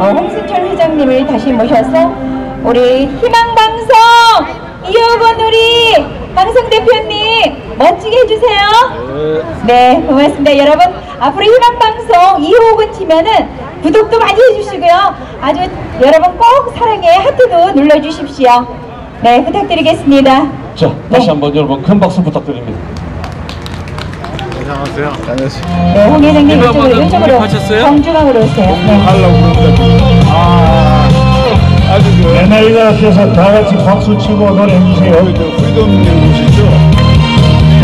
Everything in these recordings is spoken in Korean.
홍승철 회장님을 다시 모셔서 우리 희망방송 이호건 우리 방송대표님 멋지게 해주세요. 네, 고맙습니다. 여러분 앞으로 희망방송 이호건 치면은 구독도 많이 해주시고요. 아주 여러분 꼭 사랑해 하트도 눌러주십시오. 네, 부탁드리겠습니다. 자, 다시 한번 여러분 큰 박수 부탁드립니다. 안녕하세요. 네, 홍 회장님 이쪽으로 정중앙으로 오세요. 네. 하려고 그러는데 아주 NI가 앞에서 다 같이 박수 치고 노래해 주세요. 여기 저 프리덤 보시죠.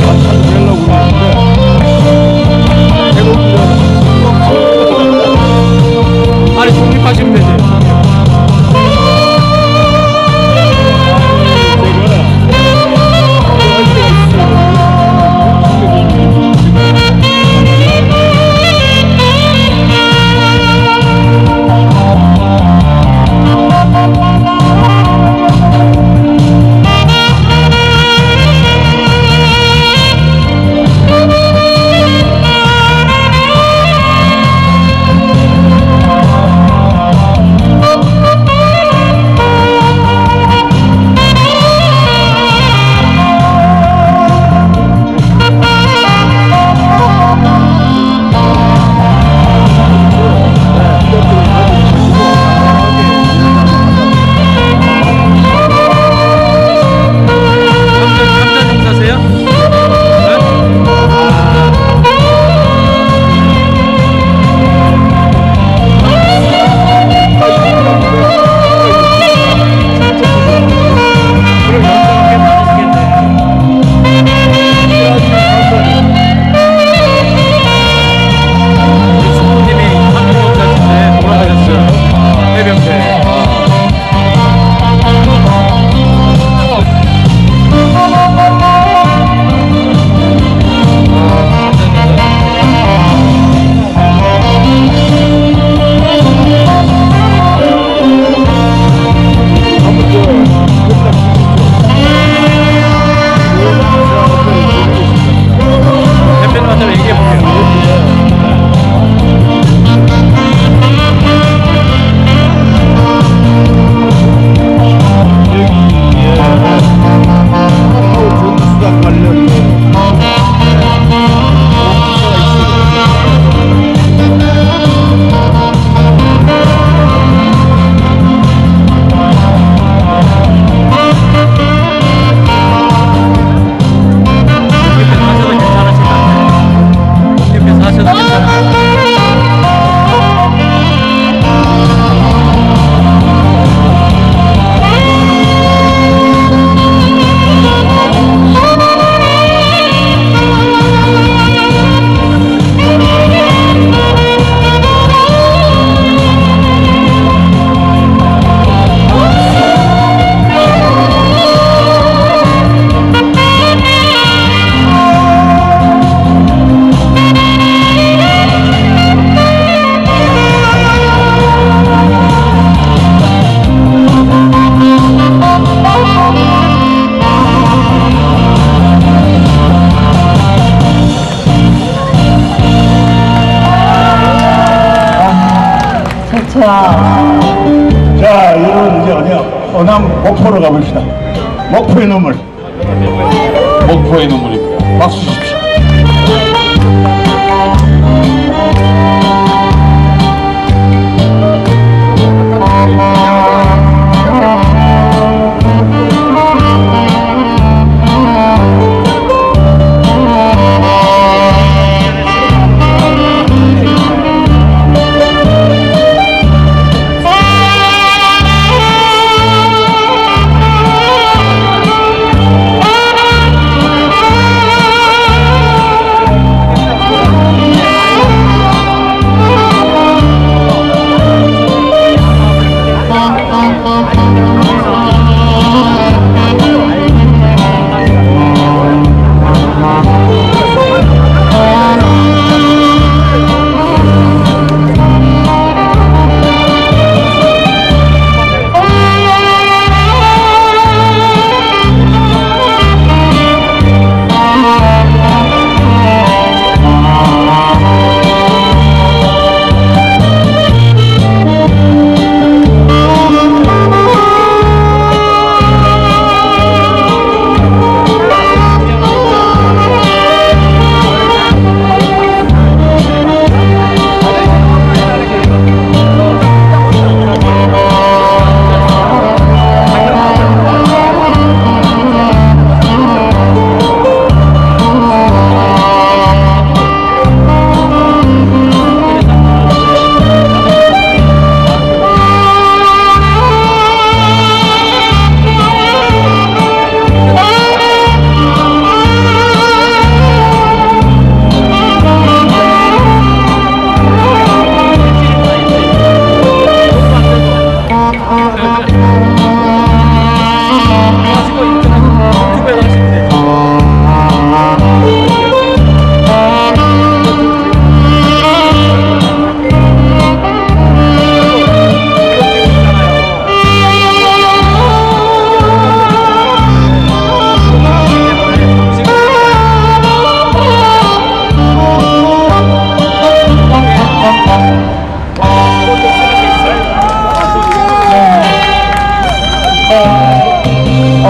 같이 하려고 그러는데 아니 독립하시면 되지. 자, 여러분 이제 어디야? 호남 목포로 가봅시다. 목포의 눈물. 목포의 눈물입니다. 박수 주십시오.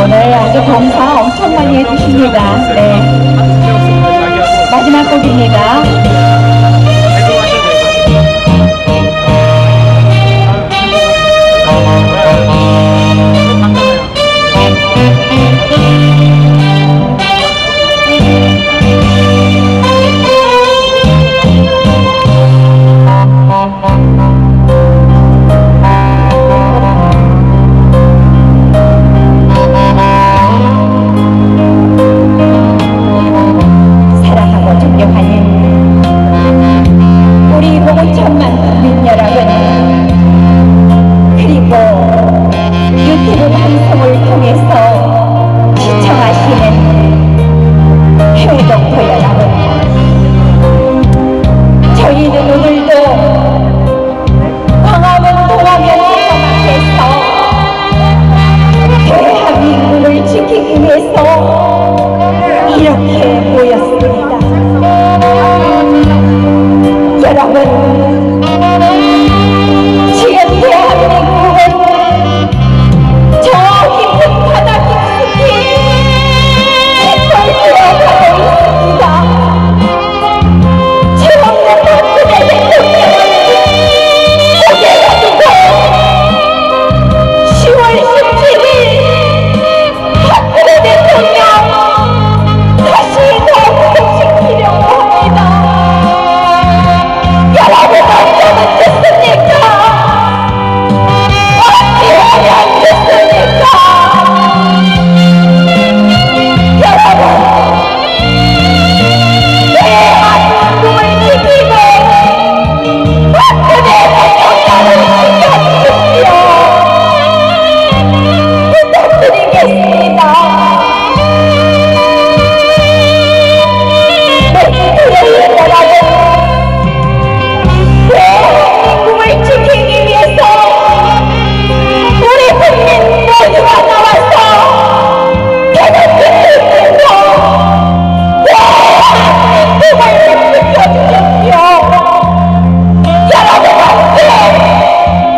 오늘 아주 봉사 엄청 많이 해주십니다. 네. 마지막 곡입니다. 사랑하고 존경하는 우리 보고천만 국민 여러분, 그리고 유튜브 방송을 통해서 시청하시는 해외동포 여러분, 저희는 오늘도 광화문 동화면 앞에서 대한민국을 지키기 위해서 이렇게 모였습니다. 여러분, 지금 대한민국은 저 깊은 바다 깊숙이 짓밟혀가고 있습니다. 최원근 박근혜 대통령은 고개가 두고 10월 17일 박근혜 대통령 다시 복직시키려고 합니다. 여러분 어쩌면 좋습니까? 어찌 하면 좋습니까? 여러분, 대한민국을 지키고 박근혜 대통령을 지켜주십시오. 부탁드리겠습니다. 메디트레이너 여러분, 대한민국을 지키기 위해서 우리 국민 모두가 나와서 대한민국을 지켜주십시오. 여러분 함께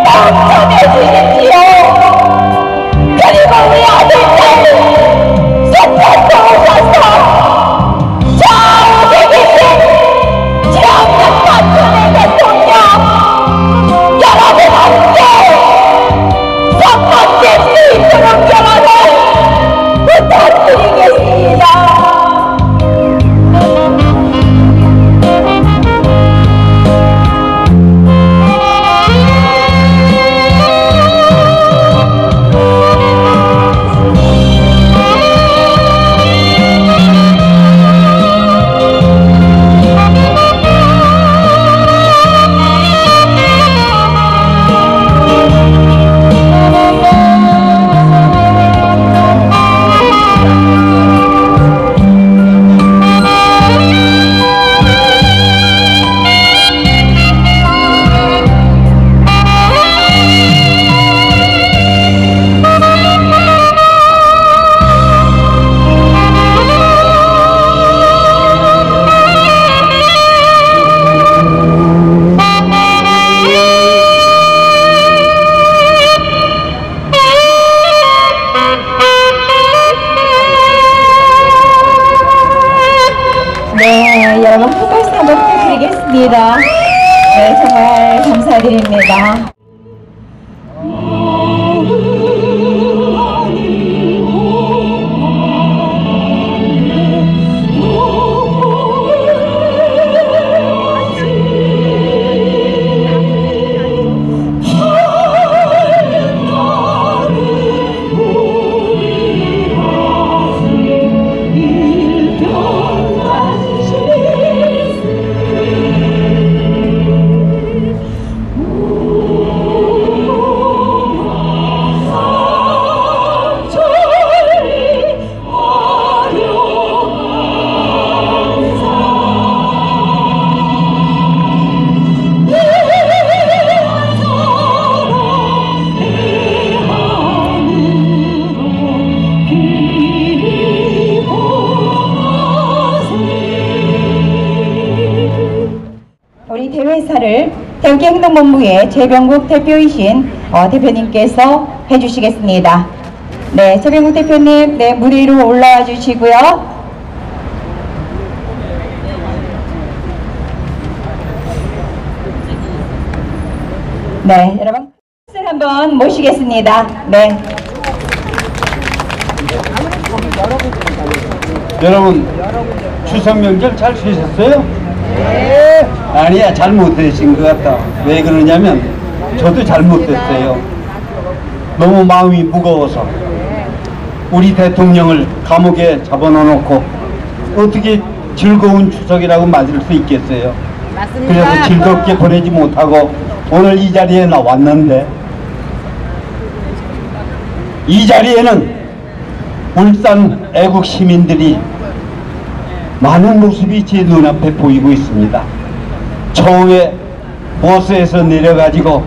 당첨해 주십시오. 그리고 우리 아들들 손잡고 오셔서 저기 계신 최원근 박근혜 대통령 여러분 함께 선포될 수 있도록 여러분 부탁드리겠습니다. 네, 여러분 큰 박수 한번 부탁드리겠습니다. 네, 정말 감사드립니다. 우리 대회사를 대구행동본부의 재병국 대표이신 대표님께서 해주시겠습니다. 네, 최병국 대표님, 네, 무대 위로 올라와 주시고요. 네, 여러분, 박수를 한번 모시겠습니다. 네. 여러분 추석 명절 잘 쉬셨어요? 네. 아니야, 잘 못 되신 것 같다. 왜 그러냐면 저도 잘 못 됐어요. 너무 마음이 무거워서 우리 대통령을 감옥에 잡아놓고 어떻게 즐거운 추석이라고 맞을 수 있겠어요? 맞습니다. 그래서 즐겁게 보내지 못하고 오늘 이 자리에 나왔는데, 이 자리에는 울산 애국 시민들이 많은 모습이 제 눈앞에 보이고 있습니다. 처음에 버스에서 내려가지고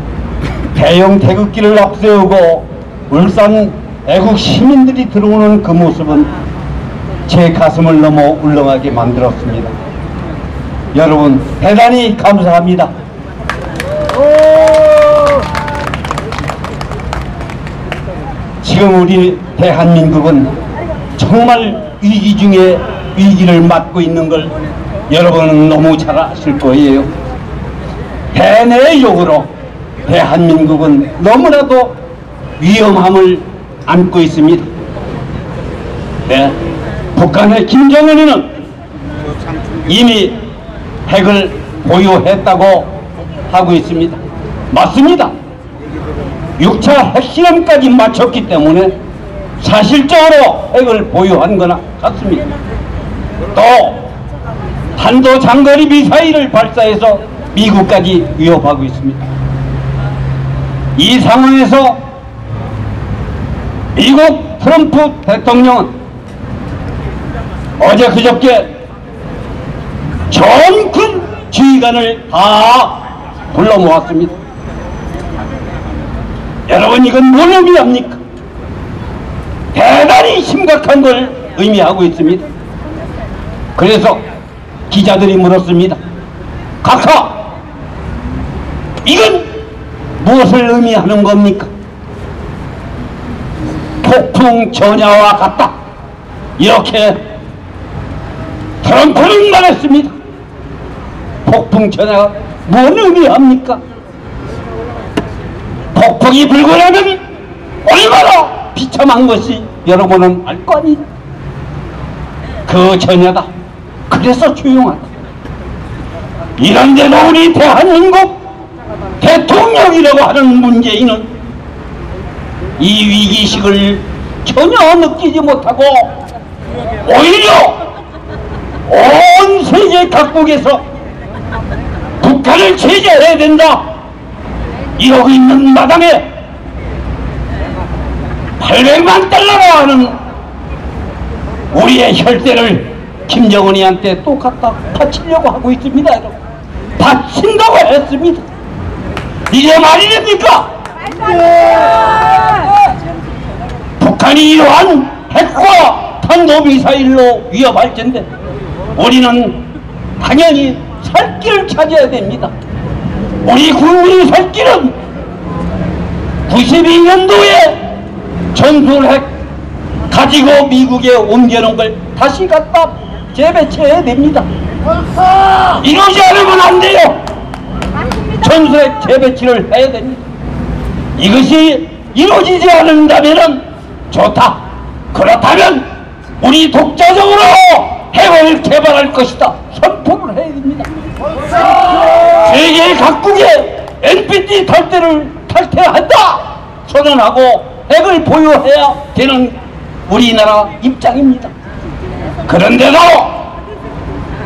대형 태극기를 앞세우고 울산 애국 시민들이 들어오는 그 모습은 제 가슴을 너무 울렁하게 만들었습니다. 여러분 대단히 감사합니다. 지금 우리 대한민국은 정말 위기 중에 위기를 맞고 있는 걸 여러분은 너무 잘 아실 거예요. 대내적으로 대한민국은 너무나도 위험함을 안고 있습니다. 네, 북한의 김정은이는 이미 핵을 보유했다고 하고 있습니다. 맞습니다. 6차 핵실험까지 마쳤기 때문에 사실적으로 핵을 보유한 거나 같습니다. 또 한도 장거리 미사일을 발사해서 미국까지 위협하고 있습니다. 이 상황에서 미국 트럼프 대통령은 어제 그저께 전 군 지휘관을 다 불러 모았습니다. 여러분 이건 뭘 의미합니까? 대단히 심각한 걸 의미하고 있습니다. 그래서 기자들이 물었습니다. 각하, 이건 무엇을 의미하는 겁니까? 폭풍 전야와 같다, 이렇게 트럼프는 말했습니다. 폭풍 전야가 뭔 의미합니까? 폭풍이 불고 나면 얼마나 비참한 것이 여러분은 알 거 아니에요. 그 전야다. 그래서 조용하다. 이런데도 우리 대한민국 대통령이라고 하는 문재인은 이 위기식을 전혀 느끼지 못하고 오히려 온 세계 각국에서 북한을 제재해야 된다 이러고 있는 마당에 800만 달러로 하는 우리의 혈세를 김정은이한테 또 갖다 바치려고 하고 있습니다. 여러분, 바친다고 했습니다. 이게 말이 됩니까? 북한이 이러한 핵과 탄도미사일로 위협할 텐데 우리는 당연히 살 길을 찾아야 됩니다. 우리 국민이 살 길은 92년도에 전술핵 가지고 미국에 옮겨놓은 걸 다시 갖다 재배치해야 됩니다. 이러지 않으면 안 돼요. 전술핵 재배치를 해야 됩니다. 이것이 이루어지지 않는다면 좋다. 그렇다면 우리 독자적으로 핵을 개발할 것이다 선포를 해야 됩니다. 세계 각국의 NPT 탈퇴한다 선언하고 핵을 보유해야 되는 우리나라 입장입니다. 그런데도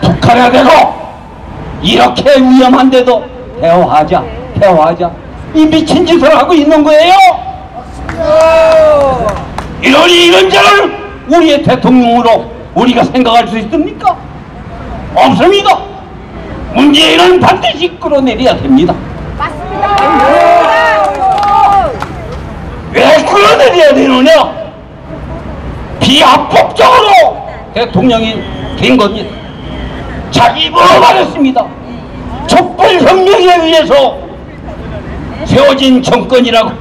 북한에 대고 이렇게 위험한데도 대화하자 이 미친 짓을 하고 있는 거예요. 이런저런 우리의 대통령으로 우리가 생각할 수 있습니까? 없습니다. 문재인은 반드시 끌어내려야 됩니다. 맞습니다. 왜 끌어내려야 되느냐? 비합법적으로 대통령이 된 겁니다. 자기 입으로 말했습니다. 촛불혁명에 의해서 세워진 정권이라고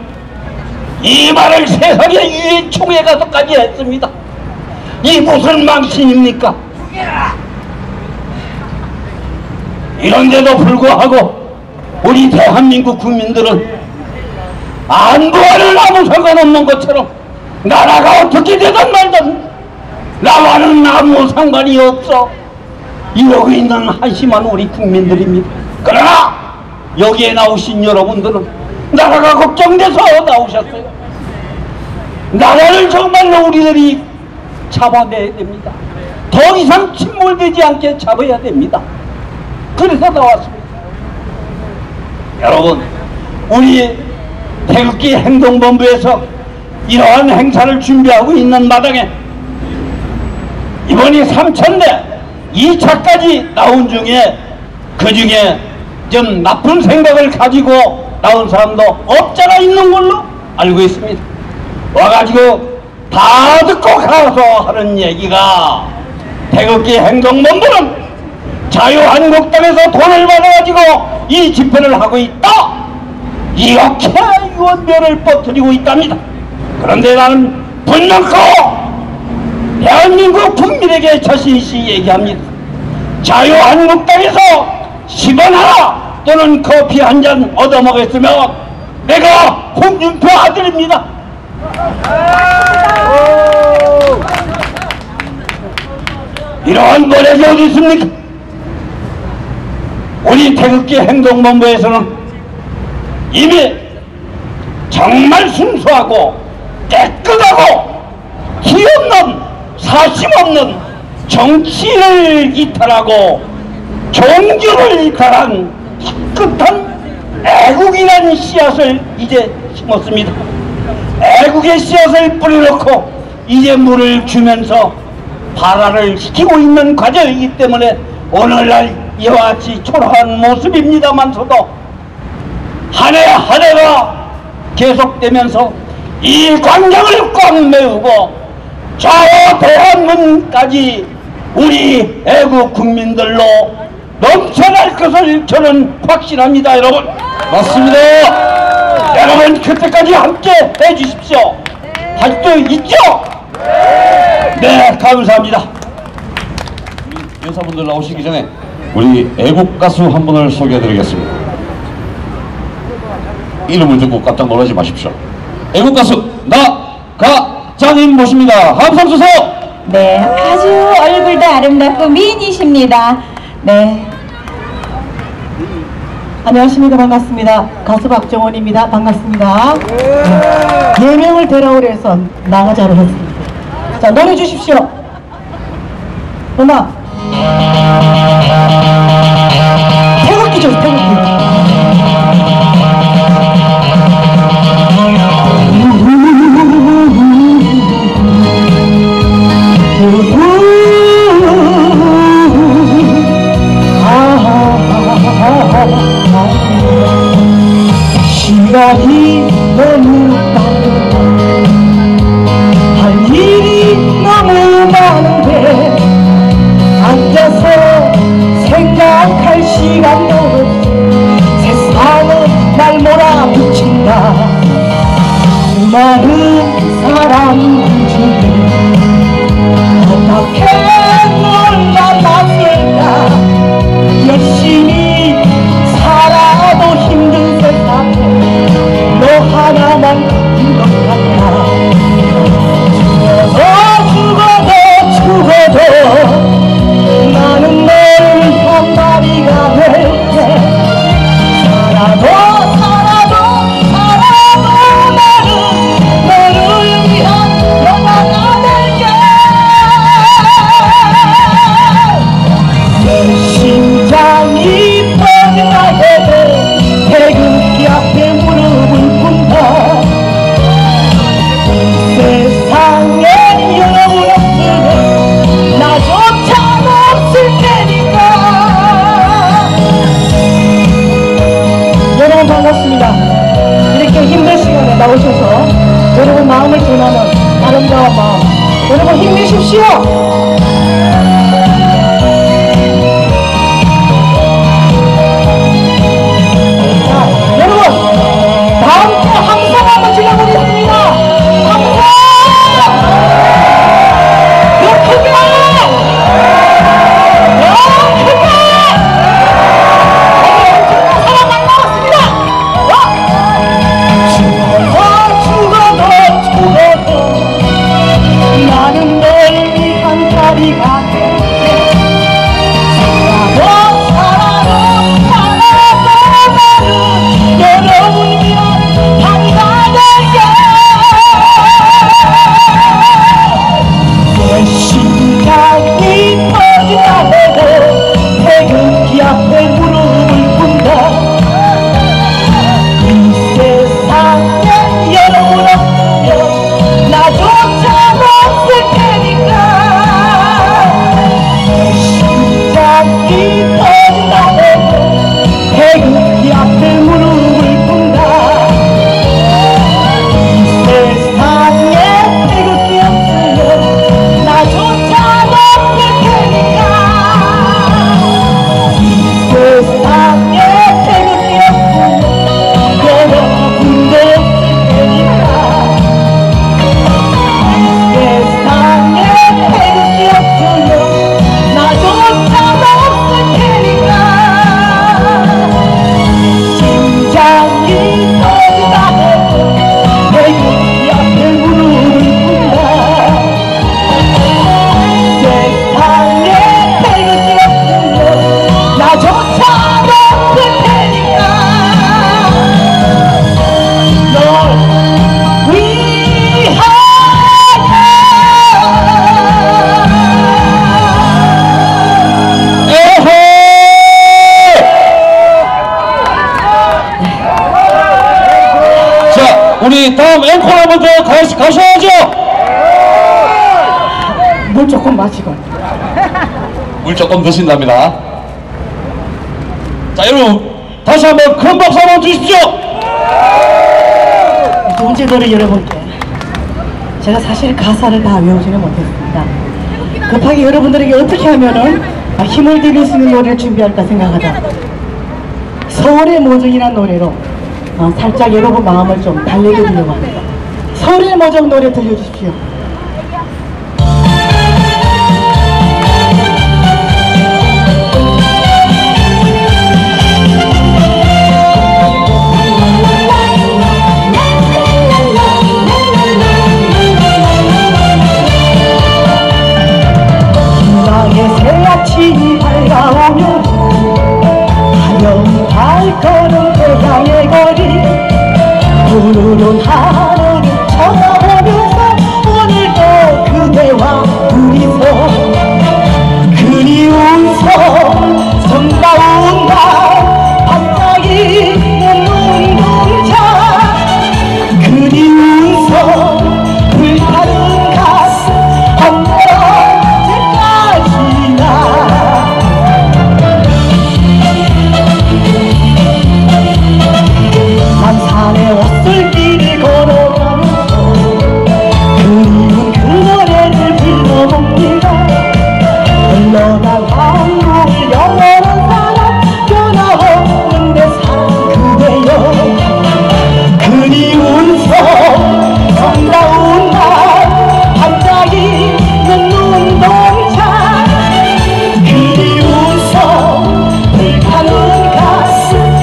이 말을 세상의 유엔 총회 가서까지 했습니다. 이 무슨 망신입니까? 이런데도 불구하고 우리 대한민국 국민들은 안보와는 아무 상관없는 것처럼 나라가 어떻게 되든 말든 나와는 아무 상관이 없어 이러고 있는 한심한 우리 국민들입니다. 그러나 여기에 나오신 여러분들은 나라가 걱정돼서 나오셨어요. 나라를 정말로 우리들이 잡아내야 됩니다. 더 이상 침몰되지 않게 잡아야 됩니다. 그래서 나왔습니다. 여러분, 우리 태극기 행동본부에서 이러한 행사를 준비하고 있는 마당에 이번이 3차인데 2차까지 나온 중에 그 중에 좀 나쁜 생각을 가지고 나온 사람도 없잖아 있는 걸로 알고 있습니다. 와가지고 다 듣고 가서 하는 얘기가 태극기 행동본부는 자유한국당에서 돈을 받아가지고 이 집회를 하고 있다 이렇게 유언변을 뻗뜨리고 있답니다. 그런데 나는 분명코 대한민국 국민에게 자신있이 얘기합니다. 자유한국당에서 10원 하나 또는 커피 한 잔 얻어먹었으면 내가 홍준표 아들입니다. 이러한 노력이 어디 있습니까? 우리 태극기 행동본부에서는 이미 정말 순수하고 깨끗하고 티없는 사심없는 정치를 이탈하고 종교를 이탈한 깨끗한 애국이라는 씨앗을 이제 심었습니다. 애국의 씨앗을 뿌려놓고 이제 물을 주면서 발화를 시키고 있는 과정이기 때문에 오늘날 이와 같이 초라한 모습입니다만서도 한 해 한 해가 계속되면서 이 광장을 꽉 메우고 저 대한민국까지 우리 애국 국민들로 넘쳐날 것을 저는 확신합니다. 여러분 맞습니다. 여러분 그때까지 함께 해주십시오. 할 수 있죠? 네, 감사합니다. 여사분들 나오시기 전에 우리 애국 가수 한 분을 소개해드리겠습니다. 이름을 듣고 깜짝 놀라지 마십시오. 애국 가수 나가장님 모십니다. 함성 주세요. 네, 아주 얼굴도 아름답고 미인이십니다. 네. 안녕하십니까. 반갑습니다. 가수 박정원입니다. 반갑습니다. 네. 예명을 대라고 해서 나가자로 했습니다. 자, 노래 주십시오. 음악. 태극기 좀 태극기. 시간이 너무 빠르다. 할 일이 너무 많은데 앉아서 생각할 시간도 없어. 세상은 날 몰아붙인다. 수많은 사람들 중에 어떻게 널 만났을까. 열심히 살아도 힘든 세상에 너 하나만 있는 것 같아. 죽어도 나는 널 위한 마리가 될게. 살아도 나는 너를 위한 여자가 될게. 내 심장이 떠나야 해도 태극기 앞에 무릎을 꿇다. 세상에 여러분 없으면 나조차 없을 테니까. 여러분 반갑습니다. 이렇게 힘든 시간에 나오셔서 여러분 마음을 전하는 아름다운 마음, 여러분 힘내십시오. 자, 여러분 다 함께 함성 한번 질러보겠습니다. 우리 다음 앵콜 한번 더 가셔야죠. 물 조금 마시고. 물 조금 드신답니다. 자, 여러분 다시 한번 큰 박수 한번 주십시오. 두 번째 노래 여러분께 제가 사실 가사를 다 외우지는 못했습니다. 급하게 여러분들에게 어떻게 하면은 힘을 드릴 수 있는 노래를 준비할까 생각하다 서울의 모정이라는 노래로 살짝 여러분 마음을 좀 달래게 드리려고 합니다. 서울의 모정 노래 들려주십시오. 새아침이 밝아오면 가령 발걸음 고향의 거리 푸르른 하늘을 쳐다보면서 오늘도 그대와 둘이서 그리운 성 정다운 날 반짝이는 눈동자 그리운 성 불타는 가슴 산에 옷솔길을 걸어가면서 그리운 그 노래를 불러봅니다. 흘러간 한국을 영원한 사랑 변화없는 내 사랑 그대여 그리운 성 정다운 날 반짝이는 눈동자 그리운 성 불타는 가슴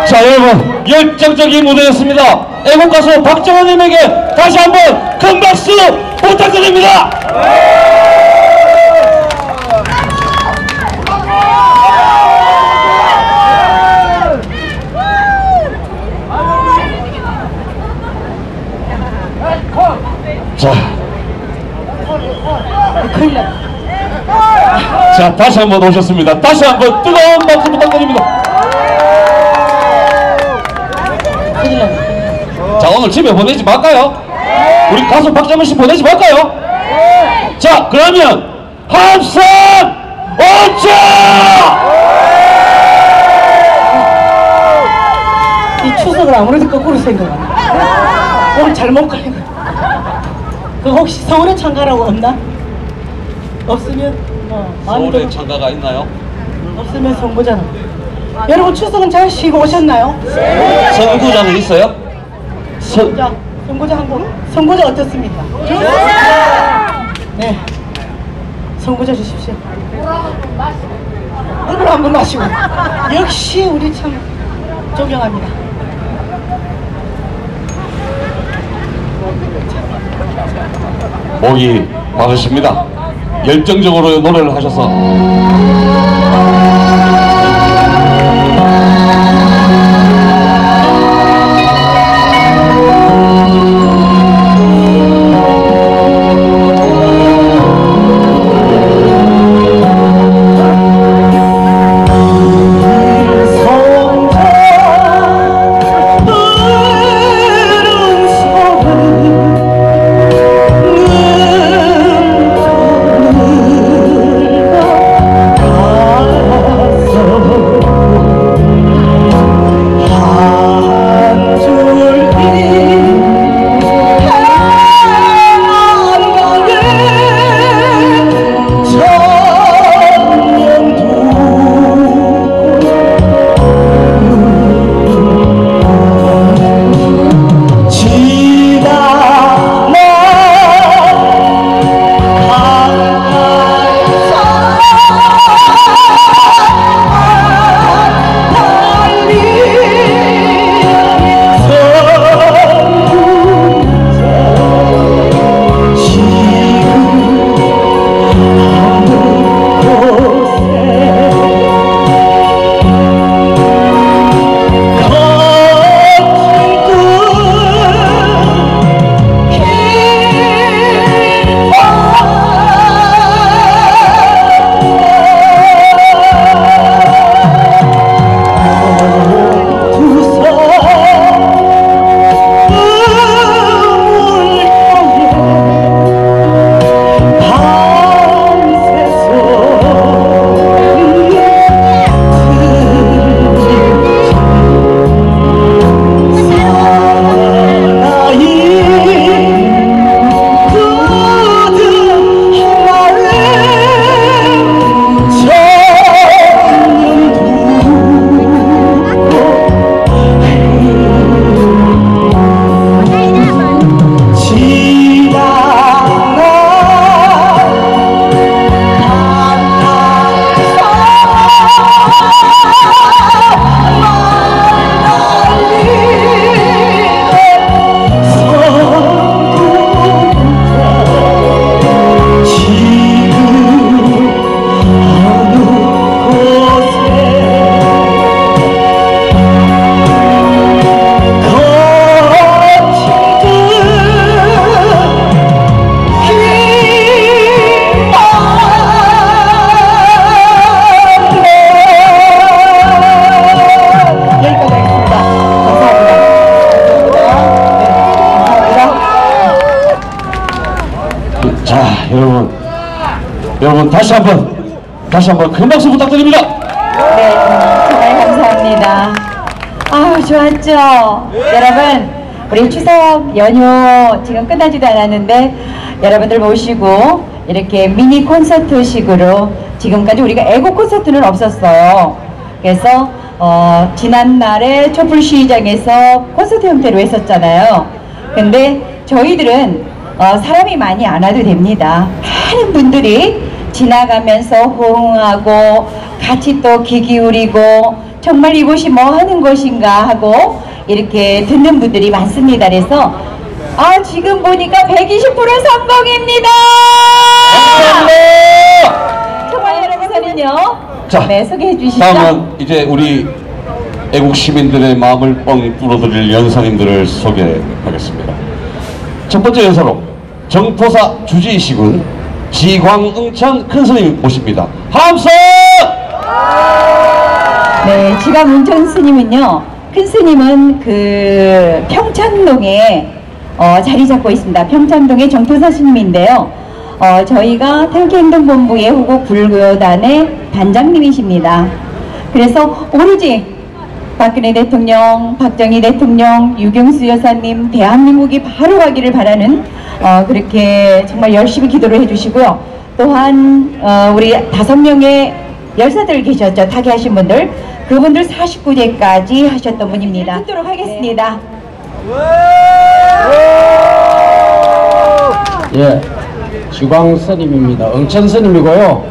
자, 여러분 열정적인 무대였습니다. 애국가수 박정원님에게 다시 한번 큰 박수 부탁드립니다. 자, 다시 한번 오셨습니다. 다시 한번 뜨거운 박수 부탁드립니다. 자, 오늘 집에 보내지 말까요? 우리 가수 박정원 씨 보내지 말까요? 자, 그러면 합산 원자! 이 추석을 아무래도 거꾸로 생각하네. 오늘 잘못 가는 거야. 그 혹시 서울에 참가라고 없나? 없으면 서울에 참가가 있나요? 없으면 선고자는. 여러분 추석은 잘 쉬고 오셨나요? 선구자는 있어요? 선고자 한 번. 선고자 어떻습니까? 네. 선고자 주십시오. 물을 한번 마시고. 역시 우리 참 존경합니다. 목이 마르십니다. 열정적으로 노래를 하셔서 여러분 다시 한번 큰 박수 부탁드립니다. 네, 정말 감사합니다. 아유, 좋았죠? 여러분, 우리 추석 연휴 지금 끝나지도 않았는데 여러분들 모시고 이렇게 미니 콘서트식으로 지금까지 우리가 애국 콘서트는 없었어요. 그래서 지난날에 촛불 시위장에서 콘서트 형태로 했었잖아요. 근데 저희들은 사람이 많이 안 와도 됩니다. 많은 분들이 지나가면서 호응하고 같이 또 귀 기울이고 정말 이곳이 뭐 하는 곳인가 하고 이렇게 듣는 분들이 많습니다. 그래서 지금 보니까 120% 성공입니다. 정말 여러분은요. 자, 네, 소개해 주시죠. 다음은 이제 우리 애국 시민들의 마음을 뻥 뚫어드릴 연사님들을 소개하겠습니다. 첫 번째 연사로 정포사 주지이시군 지광응천 큰스님 모십니다. 함성! 네, 지광응천 스님은요, 큰 스님은 그 평창동에 자리 잡고 있습니다. 평창동의 정포사 스님인데요. 저희가 태극기행동본부의 호국 불교단의 단장님이십니다. 그래서 오로지 박근혜 대통령, 박정희 대통령, 유경수 여사님, 대한민국이 바로 가기를 바라는 그렇게 정말 열심히 기도를 해주시고요. 또한 우리 5명의 열사들 계셨죠. 타계하신 분들. 그분들 49제까지 하셨던 분입니다. 듣도록 하겠습니다. 예, 지광 스님입니다. 응천 스님이고요.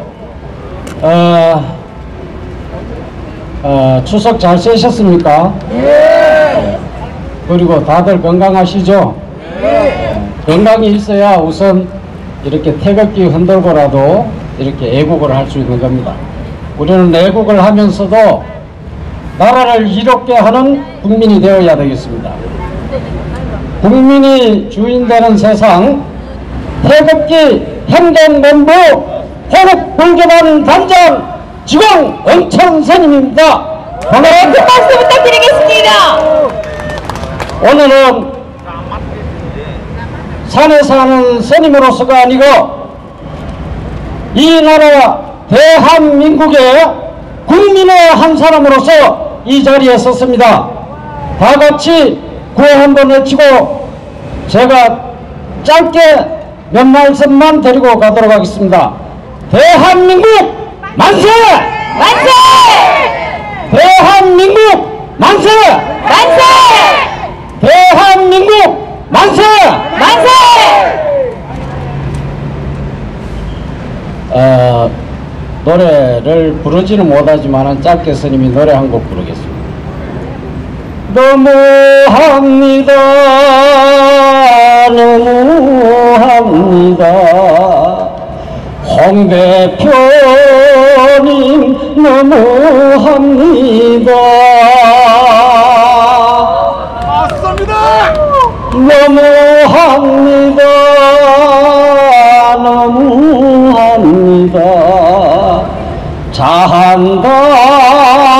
추석 잘 쉬셨습니까? 예. 그리고 다들 건강하시죠? 예. 건강이 있어야 우선 이렇게 태극기 흔들고라도 이렇게 애국을 할 수 있는 겁니다. 우리는 애국을 하면서도 나라를 이롭게 하는 국민이 되어야 되겠습니다. 국민이 주인되는 세상, 태극기 행정본부 호국 불교반 단장 지광 응천선임입니다. 네, 큰 박수 부탁드리겠습니다. 오늘은 산에 사는 스님으로서가 아니고 이 나라 대한민국의 국민의 한 사람으로서 이 자리에 섰습니다. 다 같이 구호 한번 외치고 제가 짧게 몇 말씀만 드리고 가도록 하겠습니다. 대한민국 만세! 만세! 대한민국 만세! 만세! 대한민국 만세! 만세! 노래를 부르지는 못하지만 짧게 스님이 노래 한 곡 부르겠습니다. 너무합니다. 너무합니다. 홍 대표님 너무합니다. 너무합니다. 너무합니다.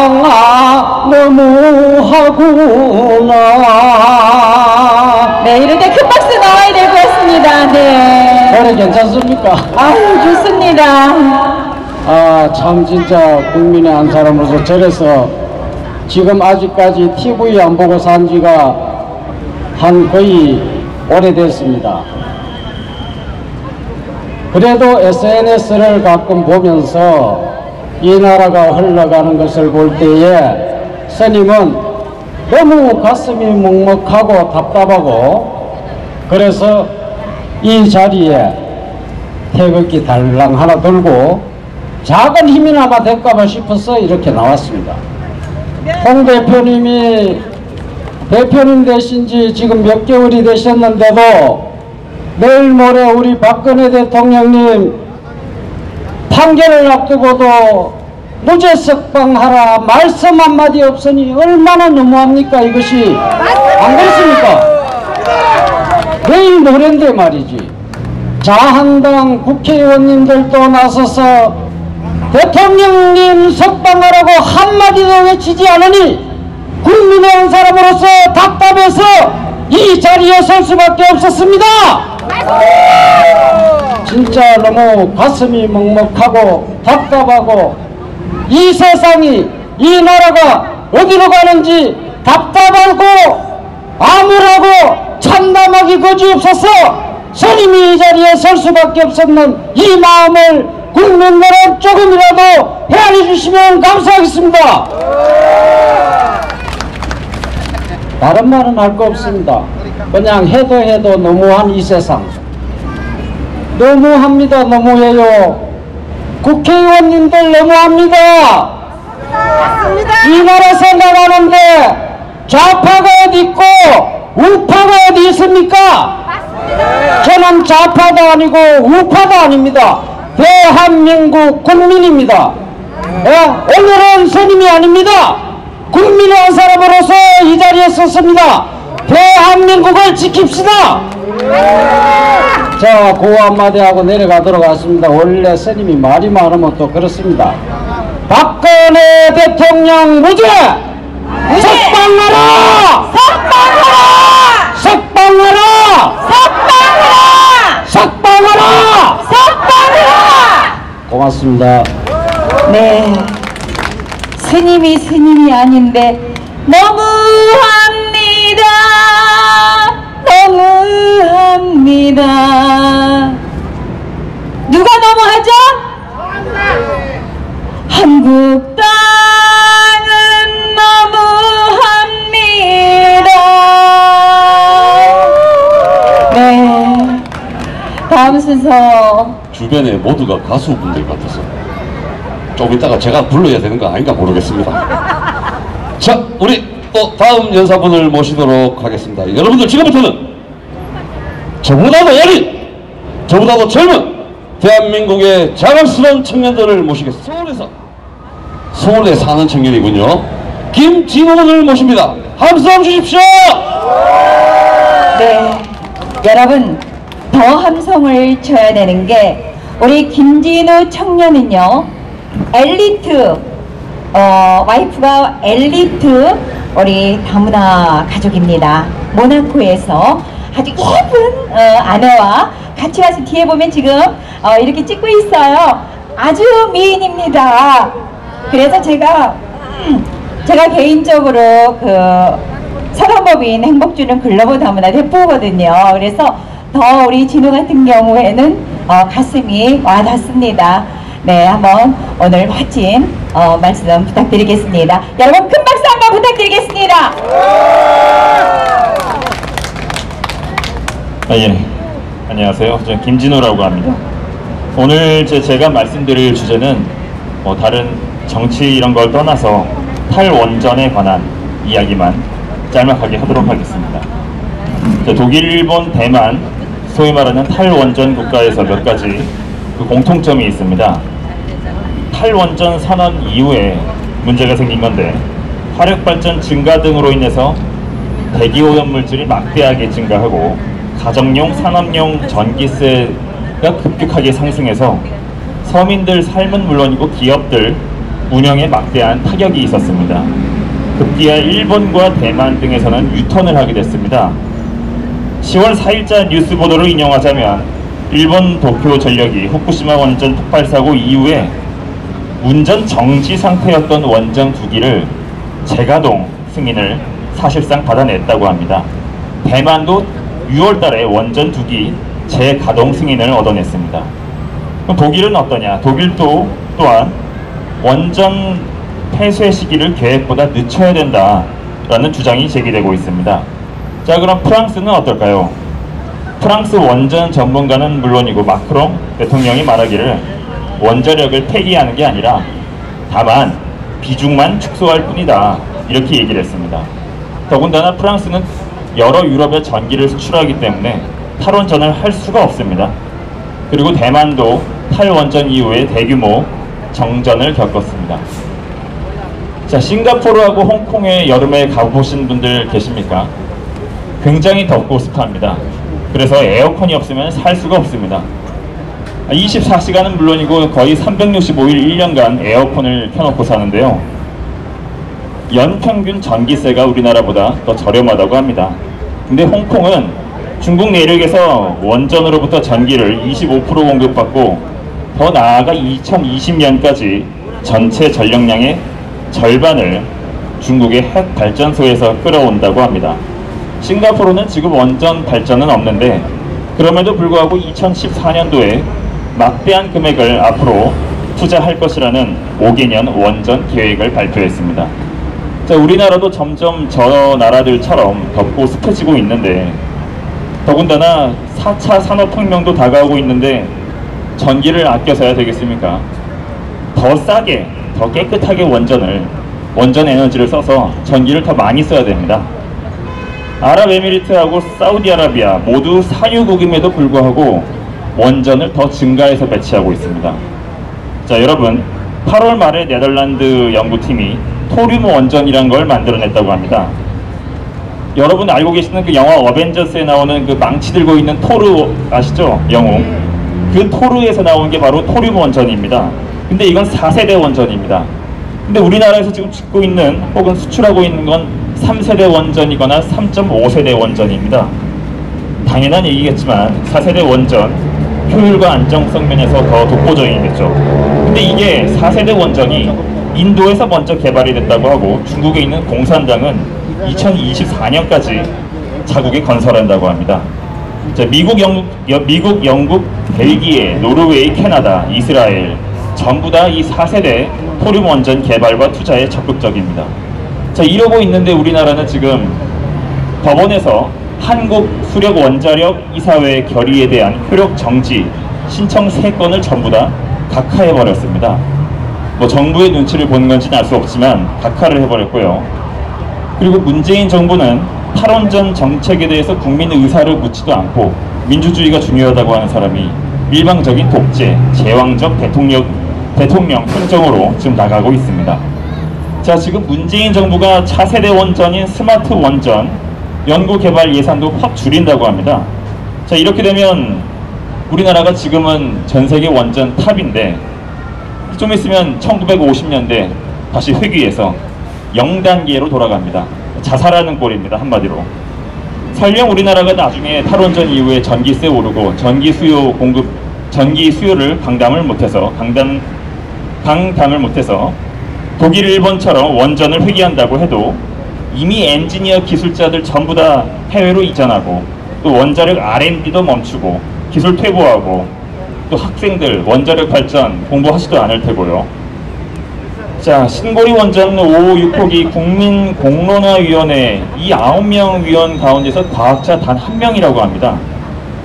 자한당아 너무하구나. 네, 이럴 때 큰 박수 나와야 될 것 같습니다. 네. 노래 괜찮습니까? 아유, 좋습니다. 참 진짜 국민의 한 사람으로서 저래서 지금 아직까지 TV 안 보고 산 지가 한 거의 오래됐습니다. 그래도 SNS를 가끔 보면서 이 나라가 흘러가는 것을 볼 때에 스님은 너무 가슴이 먹먹하고 답답하고 그래서 이 자리에 태극기 달랑 하나 들고 작은 힘이나마 될까봐 싶어서 이렇게 나왔습니다. 홍 대표님이 대표님 되신 지 지금 몇 개월이 되셨는데도 내일 모레 우리 박근혜 대통령님 판결을 앞두고도 무죄 석방하라 말씀 한마디 없으니 얼마나 너무합니까 이것이. 안 그렇습니까? 내일 모레인데 말이지. 자한당 국회의원님들도 나서서 대통령님 석방하라고 한마디도 외치지 않으니 국민의 한 사람으로서 답답해서 이 자리에 설 수밖에 없었습니다. 진짜 너무 가슴이 먹먹하고 답답하고 이 세상이 이 나라가 어디로 가는지 답답하고 암울하고 참담하기 거지없어서 스님이 이 자리에 설 수밖에 없었는 이 마음을 국민들은 조금이라도 헤아려 주시면 감사하겠습니다. 다른 말은 할 거 없습니다. 그냥 해도 너무한 이 세상. 너무합니다. 너무해요. 국회의원님들 너무합니다. 이 나라 생각하는데 좌파가 어디 있고 우파가 어디 있습니까? 저는 좌파도 아니고 우파도 아닙니다. 대한민국 국민입니다. 오늘은 스님이 아닙니다. 국민의 한 사람으로서 이 자리에 섰습니다. 대한민국을 지킵시다. 자, 고호 한마디 하고 내려가도록 하겠습니다. 원래 스님이 말이 많으면 또 그렇습니다. 박근혜 대통령 무죄! 석방하라! 석방하라! 석방하라! 석방하라! 석방하라! 석방하라! 고맙습니다. 네. 스님이 아닌데 너무합니다. 너무합니다. 누가 너무하죠? 한국 땅은 너무합니다. 네. 다음 순서 주변에 모두가 가수분들 같아서 좀 이따가 제가 불러야 되는 거 아닌가 모르겠습니다. 자, 우리 또 다음 연사분을 모시도록 하겠습니다. 여러분들 지금부터는 저보다도 어린 저보다도 젊은 대한민국의 자랑스러운 청년들을 모시겠습니다. 서울에 사는 청년이군요. 김진호를 모십니다. 함성 주십시오. 네, 여러분 더 함성을 쳐야 되는 게 우리 김진우 청년은요 엘리트 와이프가 엘리트 우리 다문화 가족입니다. 모나코에서 아주 예쁜 아내와 같이 와서 뒤에 보면 지금 이렇게 찍고 있어요. 아주 미인입니다. 그래서 제가 개인적으로 그 사단법인 행복주는 글로벌 다문화 대표거든요. 그래서 더 우리 진우 같은 경우에는 가슴이 와닿습니다. 네, 한번 오늘 멋진 말씀 부탁드리겠습니다. 여러분 큰 박수 한번 부탁드리겠습니다. 예, 안녕하세요. 저는 김진호라고 합니다. 오늘 제가 말씀드릴 주제는 다른 정치 이런 걸 떠나서 탈원전에 관한 이야기만 짤막하게 하도록 하겠습니다. 독일, 일본, 대만 소위 말하는 탈원전 국가에서 몇 가지 그 공통점이 있습니다. 탈원전 선언 이후에 문제가 생긴 건데 화력발전 증가 등으로 인해서 대기오염물질이 막대하게 증가하고 가정용, 산업용 전기세가 급격하게 상승해서 서민들 삶은 물론이고 기업들 운영에 막대한 타격이 있었습니다. 급기야 일본과 대만 등에서는 유턴을 하게 됐습니다. 10월 4일자 뉴스 보도를 인용하자면 일본 도쿄 전력이 후쿠시마 원전 폭발 사고 이후에 운전 정지 상태였던 원전 2기를 재가동 승인을 사실상 받아냈다고 합니다. 대만도 6월달에 원전 2기 재가동 승인을 얻어냈습니다. 그럼 독일은 어떠냐? 독일도 또한 원전 폐쇄 시기를 계획보다 늦춰야 된다라는 주장이 제기되고 있습니다. 자, 그럼 프랑스는 어떨까요? 프랑스 원전 전문가는 물론이고 마크롱 대통령이 말하기를 원자력을 폐기하는 게 아니라 다만 비중만 축소할 뿐이다 이렇게 얘기를 했습니다. 더군다나 프랑스는 여러 유럽에 전기를 수출하기 때문에 탈원전을 할 수가 없습니다. 그리고 대만도 탈원전 이후에 대규모 정전을 겪었습니다. 자, 싱가포르하고 홍콩에 여름에 가보신 분들 계십니까? 굉장히 덥고 습합니다. 그래서 에어컨이 없으면 살 수가 없습니다. 24시간은 물론이고 거의 365일 1년간 에어컨을 켜놓고 사는데요. 연평균 전기세가 우리나라보다 더 저렴하다고 합니다. 근데 홍콩은 중국 내륙에서 원전으로부터 전기를 25% 공급받고 더 나아가 2020년까지 전체 전력량의 절반을 중국의 핵 발전소에서 끌어온다고 합니다. 싱가포르는 지금 원전 발전은 없는데 그럼에도 불구하고 2014년도에 막대한 금액을 앞으로 투자할 것이라는 5개년 원전 계획을 발표했습니다. 자, 우리나라도 점점 저 나라들처럼 덥고 습해지고 있는데 더군다나 4차 산업혁명도 다가오고 있는데 전기를 아껴 써야 되겠습니까? 더 싸게, 더 깨끗하게 원전 에너지를 써서 전기를 더 많이 써야 됩니다. 아랍에미리트하고 사우디아라비아 모두 산유국임에도 불구하고 원전을 더 증가해서 배치하고 있습니다. 자, 여러분 8월 말에 네덜란드 연구팀이 토륨 원전이란 걸 만들어냈다고 합니다. 여러분 알고 계시는 그 영화 어벤져스에 나오는 그 망치 들고 있는 토르 아시죠? 영웅. 그 토르에서 나온 게 바로 토륨 원전입니다. 근데 이건 4세대 원전입니다. 근데 우리나라에서 지금 짓고 있는 혹은 수출하고 있는 건 3세대 원전이거나 3.5세대 원전입니다. 당연한 얘기겠지만 4세대 원전 효율과 안정성 면에서 더 독보적이겠죠. 근데 이게 4세대 원전이 인도에서 먼저 개발이 됐다고 하고 중국에 있는 공산당은 2024년까지 자국에 건설한다고 합니다. 자, 미국, 영국, 벨기에, 노르웨이, 캐나다, 이스라엘 전부 다 이 4세대 토륨 원전 개발과 투자에 적극적입니다. 자, 이러고 있는데 우리나라는 지금 법원에서 한국수력원자력이사회 결의에 대한 효력 정지 신청 3건을 전부 다 각하해버렸습니다. 뭐 정부의 눈치를 보는 건지는 알 수 없지만 각하를 해버렸고요. 그리고 문재인 정부는 탈원전 정책에 대해서 국민의 의사를 묻지도 않고 민주주의가 중요하다고 하는 사람이 일방적인 독재, 제왕적 대통령 행정으로 지금 나가고 있습니다. 자, 지금 문재인 정부가 차세대 원전인 스마트 원전 연구개발 예산도 확 줄인다고 합니다. 자, 이렇게 되면 우리나라가 지금은 전세계 원전 탑인데 좀 있으면 1950년대 다시 회귀해서 0단계로 돌아갑니다. 자살하는 꼴입니다, 한마디로. 설령 우리나라가 나중에 탈원전 이후에 전기세 오르고 전기 수요를 강담을 못해서 독일, 일본처럼 원전을 회귀한다고 해도 이미 엔지니어 기술자들 전부 다 해외로 이전하고 또 원자력 R&D도 멈추고 기술 퇴보하고 또 학생들 원자력 발전 공부하지도 않을 테고요. 자, 신고리 원전 5, 6호기 국민공론화위원회 이 9명 위원 가운데서 과학자 단 1명이라고 합니다.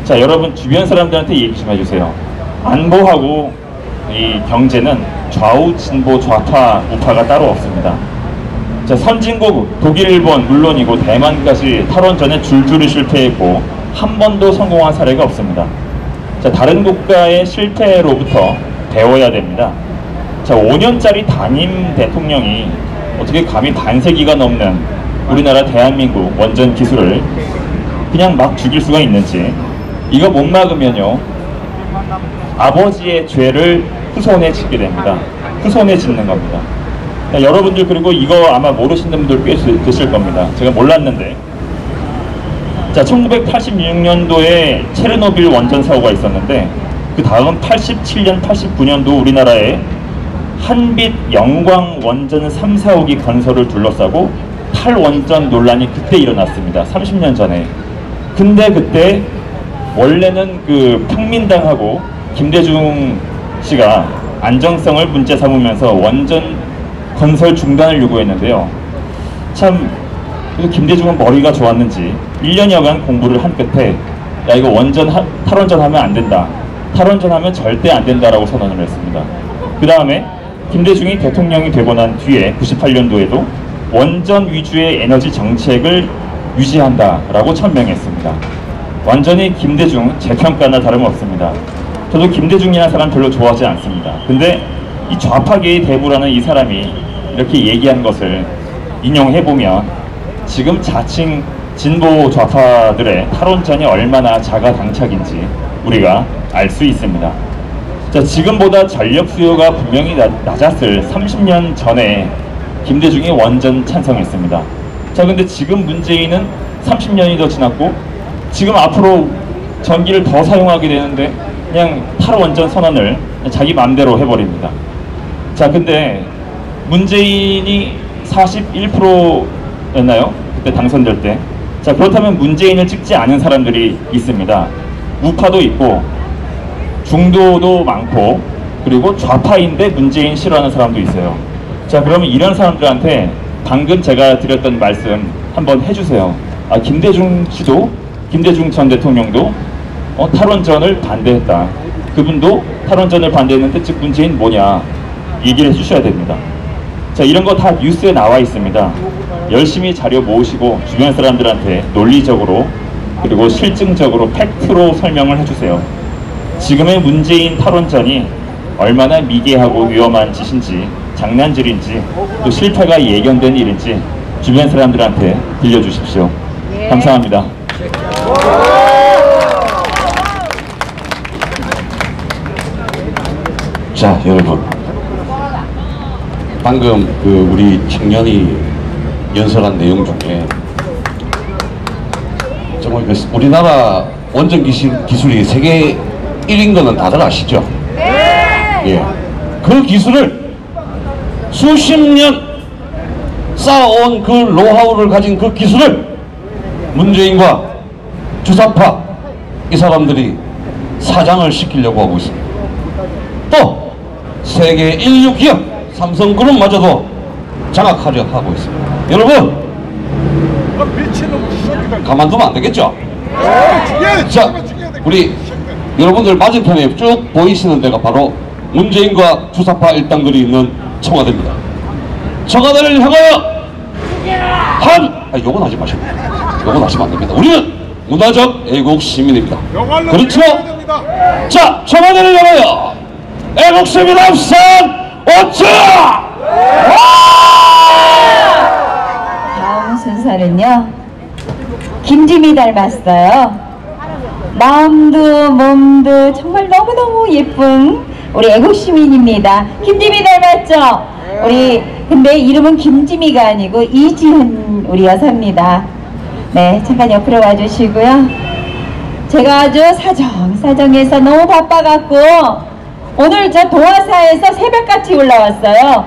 자, 여러분 주변 사람들한테 얘기 좀 해주세요. 안보하고 이 경제는 좌우, 진보, 좌파, 우파가 따로 없습니다. 자, 선진국 독일, 일본 물론이고 대만까지 탈원전에 줄줄이 실패했고 한 번도 성공한 사례가 없습니다. 자, 다른 국가의 실패로부터 배워야 됩니다. 자, 5년짜리 담임 대통령이 어떻게 감히 반세기가 넘는 우리나라 대한민국 원전 기술을 그냥 막 죽일 수가 있는지, 이거 못 막으면요 아버지의 죄를 후손에 짓게 됩니다. 후손에 짓는 겁니다. 자, 여러분들 그리고 이거 아마 모르시는 분들 꽤 계실 겁니다. 제가 몰랐는데, 자, 1986년도에 체르노빌 원전 사고가 있었는데 그 다음 87년, 89년도 우리나라에 한빛 영광 원전 3, 4호기 건설을 둘러싸고 탈원전 논란이 그때 일어났습니다. 30년 전에. 근데 그때 원래는 그 평민당하고 김대중 씨가 안정성을 문제 삼으면서 원전 건설 중단을 요구했는데요. 참 김대중은 머리가 좋았는지 1년여간 공부를 한 끝에 야, 이거 탈원전 하면 안 된다. 탈원전 하면 절대 안 된다라고 선언을 했습니다. 그 다음에 김대중이 대통령이 되고 난 뒤에 98년도에도 원전 위주의 에너지 정책을 유지한다라고 천명했습니다. 완전히 김대중 재평가나 다름없습니다. 저도 김대중이라는 사람 별로 좋아하지 않습니다. 근데 이 좌파계의 대부라는 이 사람이 이렇게 얘기한 것을 인용해보면 지금 자칭 진보 좌파들의 탈원전이 얼마나 자가당착인지 우리가 알 수 있습니다. 자, 지금보다 전력 수요가 분명히 낮았을 30년 전에 김대중이 원전 찬성했습니다. 자, 근데 지금 문재인은 30년이 더 지났고 지금 앞으로 전기를 더 사용하게 되는데 그냥 탈원전 선언을 자기 맘대로 해버립니다. 자, 근데 문재인이 41%였나요? 그때 당선될 때. 자, 그렇다면 문재인을 찍지 않은 사람들이 있습니다. 우파도 있고 중도도 많고 그리고 좌파인데 문재인 싫어하는 사람도 있어요. 자, 그러면 이런 사람들한테 방금 제가 드렸던 말씀 한번 해주세요. 아, 김대중 전 대통령도 탈원전을 반대했다. 그분도 탈원전을 반대했는데 즉 문재인 뭐냐 얘기를 해주셔야 됩니다. 자, 이런 거 다 뉴스에 나와 있습니다. 열심히 자료 모으시고 주변 사람들한테 논리적으로 그리고 실증적으로 팩트로 설명을 해주세요. 지금의 문재인 탈원전이 얼마나 미개하고 위험한 짓인지, 장난질인지, 또 실패가 예견된 일인지 주변 사람들한테 들려주십시오. 감사합니다. 자, 여러분, 방금 그 우리 청년이 연설한 내용 중에 정말 우리나라 원전 기술이 세계 1인 거는 다들 아시죠? 네. 예. 그 기술을 수십 년 쌓아온 그 노하우를 가진 그 기술을 문재인과 주사파 이 사람들이 사장을 시키려고 하고 있습니다. 또 세계 인류 기업 삼성그룹마저도 장악하려 하고 있습니다. 여러분, 가만두면 안 되겠죠? 자, 우리 여러분들 맞은편에 쭉 보이시는 데가 바로 문재인과 주사파 일당들이 있는 청와대입니다. 청와대를 향하여 요건 하지 마시고 요건 하시면 안 됩니다. 우리는 문화적 애국 시민입니다. 그렇죠? 자, 청와대를 열어요. 애국 시민 합산 오차! 다음 순서는요, 김지미 닮았어요. 마음도 몸도 정말 너무너무 예쁜 우리 애국시민입니다. 김지미 닮았죠? 우리 근데 이름은 김지미가 아니고 이지은 우리 여사입니다. 네, 잠깐 옆으로 와주시고요. 제가 아주 사정해서 너무 바빠갖고 오늘 저 도화사에서 새벽같이 올라왔어요.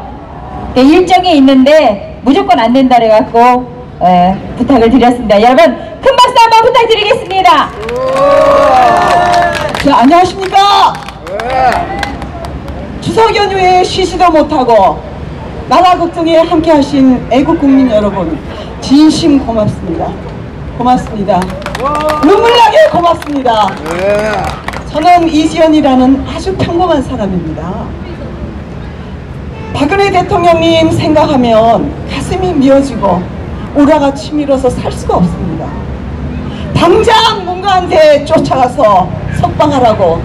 일정이 있는데 무조건 안 된다 그래갖고 부탁을 드렸습니다. 여러분 큰 박수 한번 부탁드리겠습니다. 자, 안녕하십니까? 추석 연휴에 쉬지도 못하고 나라 걱정에 함께 하신 애국 국민 여러분, 진심 고맙습니다. 고맙습니다. 눈물나게 고맙습니다. 저는 이지연이라는 아주 평범한 사람입니다. 박근혜 대통령님 생각하면 가슴이 미어지고 우라가 치밀어서 살 수가 없습니다. 당장 문가한테 쫓아가서 석방하라고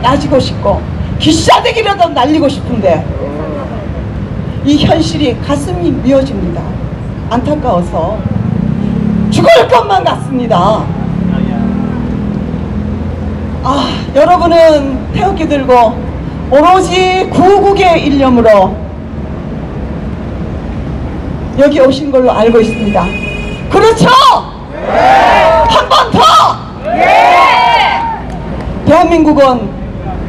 따지고 싶고 기싸대기라도 날리고 싶은데 이 현실이 가슴이 미어집니다. 안타까워서 죽을 것만 같습니다. 여러분은 태극기 들고 오로지 구국의 일념으로 여기 오신 걸로 알고 있습니다. 그렇죠? 한 번 더!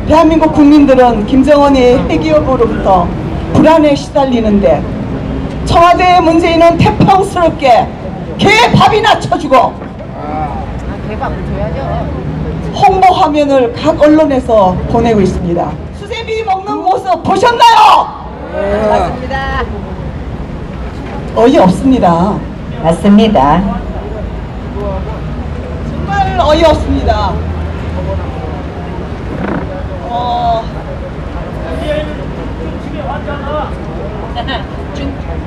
대한민국 국민들은 김정은의 핵기업으로부터 불안에 시달리는데 청와대의 문재인은 태평스럽게 개 밥이나 쳐주고 홍보 화면을 각 언론에서 보내고 있습니다. 수제비 먹는 모습 보셨나요? 맞습니다. 어이없습니다. 맞습니다. 정말 어이없습니다.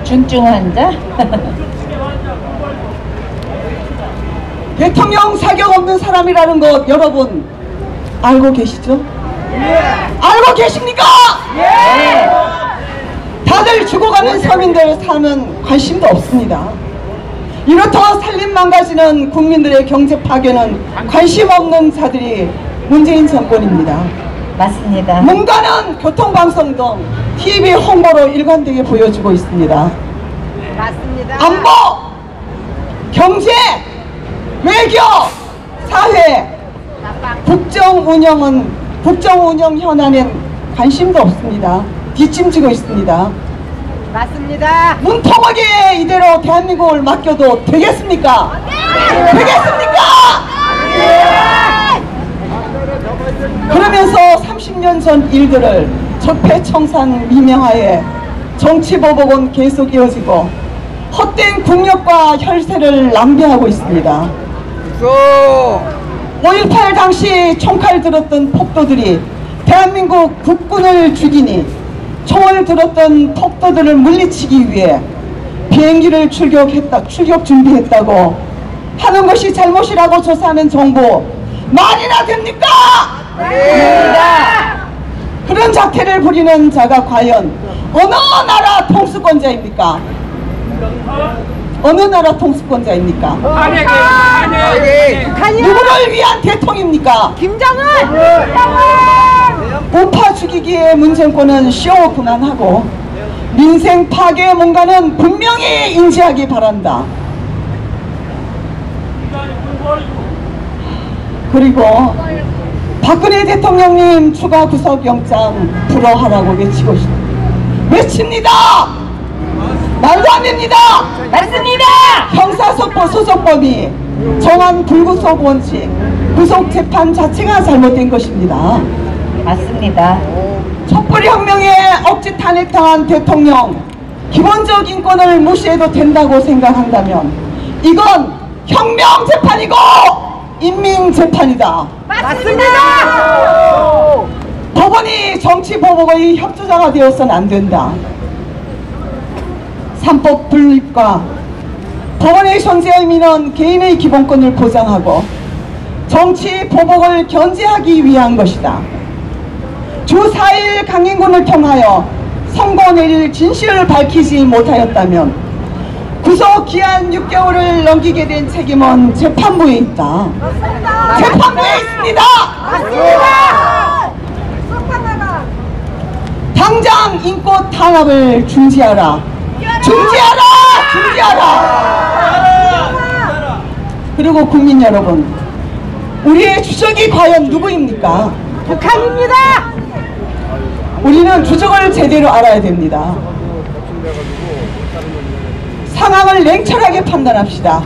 중증 환자? 대통령 자격 없는 사람이라는 것 여러분 알고 계시죠? 알고 계십니까? 다들 죽어가는 서민들 사는 관심도 없습니다. 이렇다 살림 망가지는 국민들의 경제 파괴는 관심 없는 자들이 문재인 정권입니다. 맞습니다. 문가는 교통방송 등 TV 홍보로 일관되게 보여주고 있습니다. 맞습니다. 안보, 경제, 외교, 사회, 국정 운영 현안엔 관심도 없습니다. 뒷짐지고 있습니다. 맞습니다. 문통하게 이대로 대한민국을 맡겨도 되겠습니까? 되겠습니까? 그러면서 30년 전 일들을 적폐청산 미명하에 정치보복은 계속 이어지고 헛된 국력과 혈세를 낭비하고 있습니다. 5.18 당시 총칼 들었던 폭도들이 대한민국 국군을 죽이니 총을 들었던 폭도들을 물리치기 위해 비행기를 출격 준비했다고 하는 것이 잘못이라고 조사하는 정보 말이나 됩니까? 그런 자태를 부리는 자가 과연 어느 나라 통수권자입니까? 어느 나라 통수권자입니까? 누구를 위한 대통령입니까? 김정은! 우파 죽이기에 문정권은 쇼 그만하고 민생 파괴 뭔가는 분명히 인지하기 바란다. 그리고 박근혜 대통령님 추가 구속영장 불허하라고 외칩니다. 말도 안 됩니다. 맞습니다. 형사소송법이 정한 불구속 원칙, 구속재판 자체가 잘못된 것입니다. 맞습니다. 촛불혁명에 억지 탄핵당한 대통령, 기본적 인권을 무시해도 된다고 생각한다면 이건 혁명재판이고 인민재판이다. 맞습니다. 법원이 정치보복의 협조자가 되어서는 안 된다. 3법 분립과 법원의 존재의 의미는 개인의 기본권을 보장하고 정치 보복을 견제하기 위한 것이다. 주 4일 강행군을 통하여 선고 내릴 진실을 밝히지 못하였다면 구속 기한 6개월을 넘기게 된 책임은 재판부에 있다. 재판부에 있습니다. 당장 인권 탄압을 중지하라. 중지하라! 중지하라! 그리고 국민 여러분, 우리의 주적이 과연 누구입니까? 북한입니다. 우리는 주적을 제대로 알아야 됩니다. 상황을 냉철하게 판단합시다.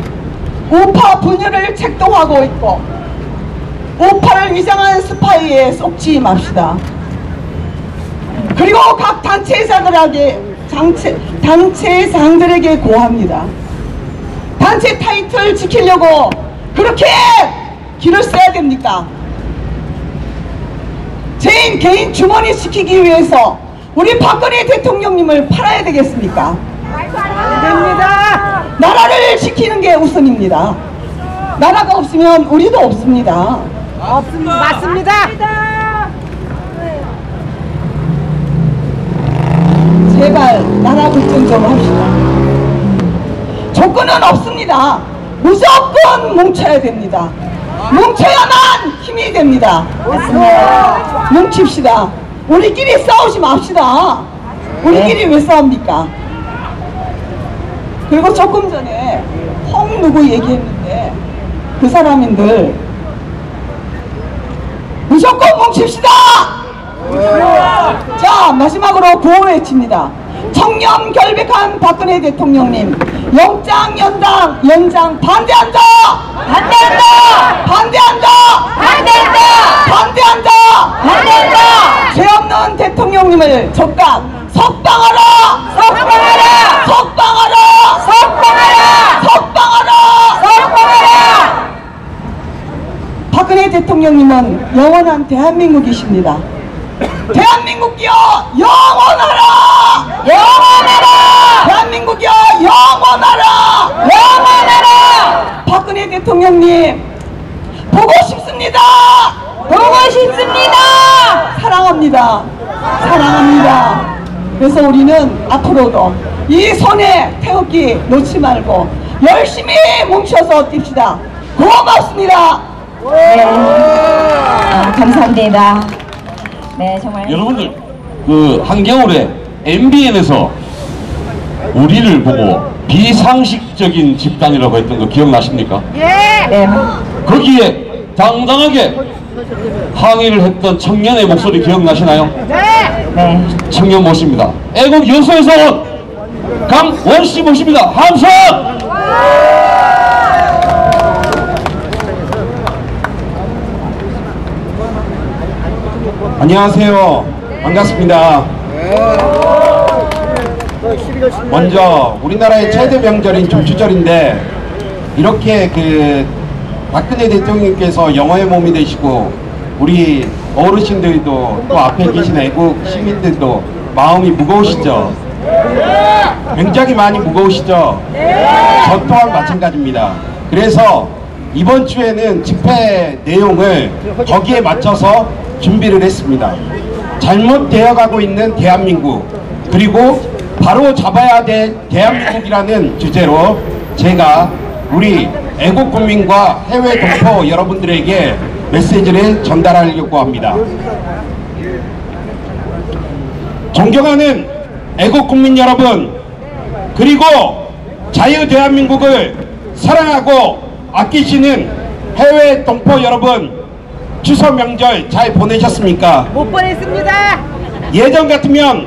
우파 분열을 책동하고 있고 우파를 위장한 스파이에 속지 맙시다. 그리고 각 단체장들에게 고합니다. 단체 타이틀 지키려고 그렇게 길을 써야 됩니까? 개인 주머니 지키기 위해서 우리 박근혜 대통령님을 팔아야 되겠습니까? 안 됩니다. 나라를 지키는 게 우선입니다. 나라가 없으면 우리도 없습니다. 맞습니다. 제발 나라 걱정 좀 합시다. 조건은 없습니다. 무조건 뭉쳐야 됩니다. 뭉쳐야만 힘이 됩니다. 뭉칩시다. 우리끼리 싸우지 맙시다. 우리끼리 왜 싸웁니까? 그리고 조금 전에 홍 누구 얘기했는데 그 사람인들 무조건 뭉칩시다. 자, 마지막으로 구호 외칩니다. 청렴 결백한 박근혜 대통령님, 영장 연장 반대한다! 반대한다! 반대한다! 반대한다! 반대한다! 반대한다! 죄 없는 대통령님을 적각 석방하라! 석방하라! 석방하라! 석방하라! 석방하라! 석방하라! 박근혜 대통령님은 영원한 대한민국이십니다. 대한민국이여 영원하라! 영원하라! 대한민국이여 영원하라! 영원하라! 박근혜 대통령님 보고 싶습니다. 보고 싶습니다. 사랑합니다. 사랑합니다. 그래서 우리는 앞으로도 이 손에 태극기 놓지 말고 열심히 뭉쳐서 뜁시다. 고맙습니다. 네. 감사합니다. 네, 정말. 여러분들 그 한겨울에 MBN에서 우리를 보고 비상식적인 집단이라고 했던 거 기억나십니까? 네. 거기에 당당하게 항의를 했던 청년의 목소리 기억나시나요? 네. 청년 모십니다. 애국 여수에서 온 강원씨 모십니다. 함성! 안녕하세요. 반갑습니다. 먼저 우리나라의 최대 명절인 중추절인데 이렇게 그 박근혜 대통령께서 영화의 몸이 되시고 우리 어르신들도 또 앞에 계신 애국 시민들도 마음이 무거우시죠? 굉장히 많이 무거우시죠? 저 또한 마찬가지입니다. 그래서 이번 주에는 집회 내용을 거기에 맞춰서 준비를 했습니다. 잘못되어 가고 있는 대한민국, 그리고 바로 잡아야 될 대한민국이라는 주제로 제가 우리 애국국민과 해외 동포 여러분들에게 메시지를 전달하려고 합니다. 존경하는 애국국민 여러분, 그리고 자유 대한민국을 사랑하고 아끼시는 해외 동포 여러분, 추석 명절 잘 보내셨습니까? 못 보냈습니다. 예전 같으면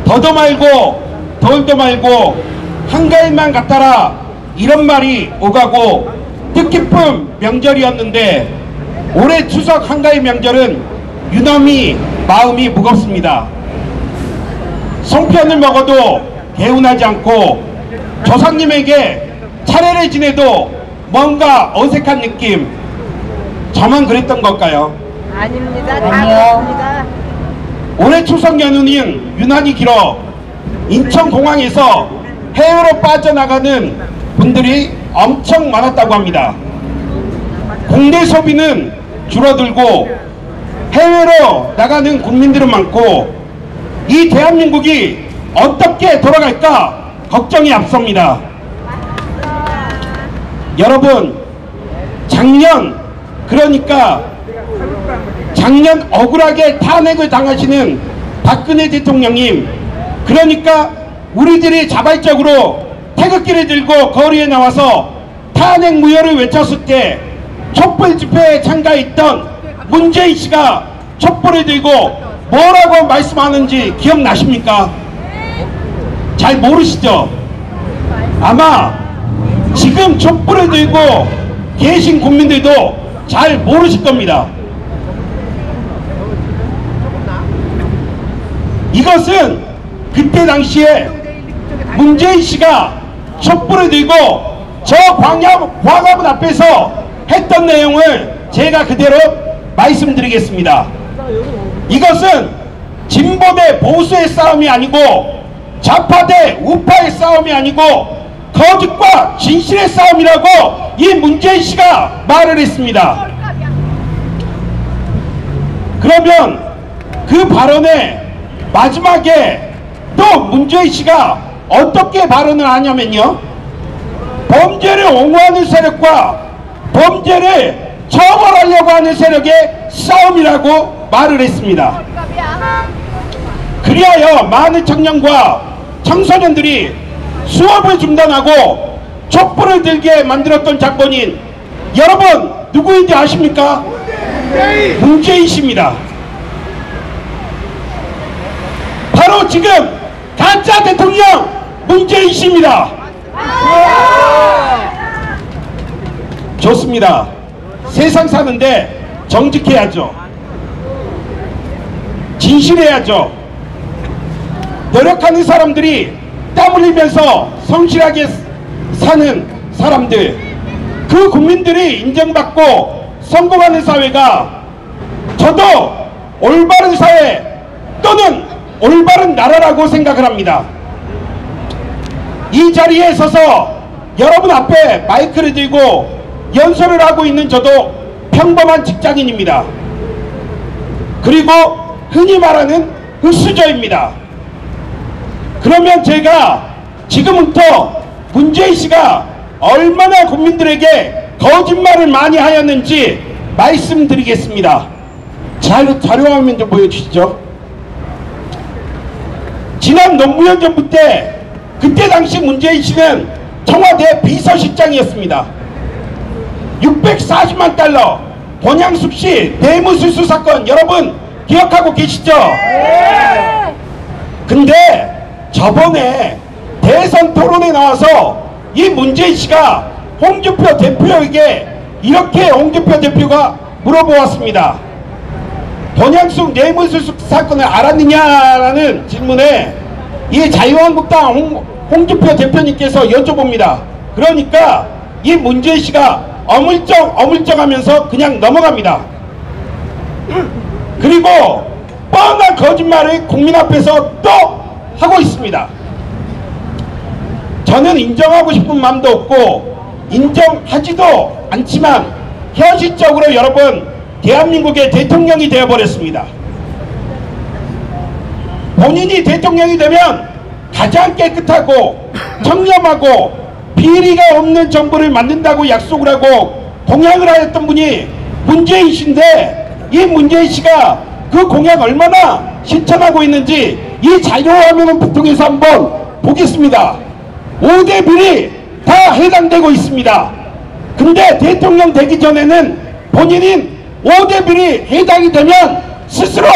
더도 말고 덜도 말고 한가위만 갖다라 이런 말이 오가고 뜻깊은 명절이었는데 올해 추석 한가위 명절은 유난히 마음이 무겁습니다. 송편을 먹어도 개운하지 않고 조상님에게 차례를 지내도 뭔가 어색한 느낌. 저만 그랬던 걸까요? 아닙니다. 아니요. 다 그렇습니다. 올해 추석 연휴는 유난히 길어 인천공항에서 해외로 빠져나가는 분들이 엄청 많았다고 합니다. 국내 소비는 줄어들고 해외로 나가는 국민들은 많고 이 대한민국이 어떻게 돌아갈까 걱정이 앞섭니다. 여러분, 작년 억울하게 탄핵을 당하시는 박근혜 대통령님, 그러니까 우리들이 자발적으로 태극기를 들고 거리에 나와서 탄핵 무효를 외쳤을 때 촛불 집회에 참가했던 문재인 씨가 촛불을 들고 뭐라고 말씀하는지 기억나십니까? 잘 모르시죠? 아마 지금 촛불을 들고 계신 국민들도 잘 모르실 겁니다. 이것은 그때 당시에 문재인 씨가 촛불을 들고 저 광화문 앞에서 했던 내용을 제가 그대로 말씀드리겠습니다. 이것은 진보 대 보수의 싸움이 아니고 좌파 대 우파의 싸움이 아니고 거짓과 진실의 싸움이라고 이 문재인 씨가 말을 했습니다. 그러면 그 발언의 마지막에 또 문재인 씨가 어떻게 발언을 하냐면요, 범죄를 옹호하는 세력과 범죄를 처벌하려고 하는 세력의 싸움이라고 말을 했습니다. 그리하여 많은 청년과 청소년들이 수업을 중단하고 촛불을 들게 만들었던 작본인 여러분 누구인지 아십니까? 문재인 씨입니다. 바로 지금 가짜 대통령 문재인 씨입니다. 좋습니다. 세상 사는데 정직해야죠. 진실해야죠. 노력하는 사람들이 땀 흘리면서 성실하게 사는 사람들, 그 국민들이 인정받고 성공하는 사회가 저도 올바른 사회 또는 올바른 나라라고 생각을 합니다. 이 자리에 서서 여러분 앞에 마이크를 들고 연설을 하고 있는 저도 평범한 직장인입니다. 그리고 흔히 말하는 흑수저입니다. 그러면 제가 지금부터 문재인 씨가 얼마나 국민들에게 거짓말을 많이 하였는지 말씀드리겠습니다. 자료화면 좀 보여주시죠. 지난 노무현 정부 때 그때 당시 문재인 씨는 청와대 비서실장이었습니다. 640만 달러 권양숙 씨 뇌물수수 사건 여러분 기억하고 계시죠? 근데 저번에 대선 토론에 나와서 이 문재인 씨가 홍준표 대표에게 이렇게 홍준표 대표가 물어보았습니다. 권양숙 뇌물수수 사건을 알았느냐라는 질문에 이 자유한국당 홍준표 대표님께서 여쭤봅니다. 그러니까 이 문재인 씨가 어물쩡하면서 그냥 넘어갑니다. 그리고 뻔한 거짓말을 국민 앞에서 또 하고 있습니다. 저는 인정하고 싶은 마음도 없고 인정하지도 않지만 현실적으로 여러분 대한민국의 대통령이 되어버렸습니다. 본인이 대통령이 되면 가장 깨끗하고 청렴하고 비리가 없는 정부를 만든다고 약속을 하고 공약을 하였던 분이 문재인 씨인데 이 문재인 씨가 그 공약 얼마나 실천하고 있는지 이 자료화면을 통해서 한번 보겠습니다. 5대 비리 다 해당되고 있습니다. 근데 대통령 되기 전에는 본인은 5대 비리 해당이 되면 스스로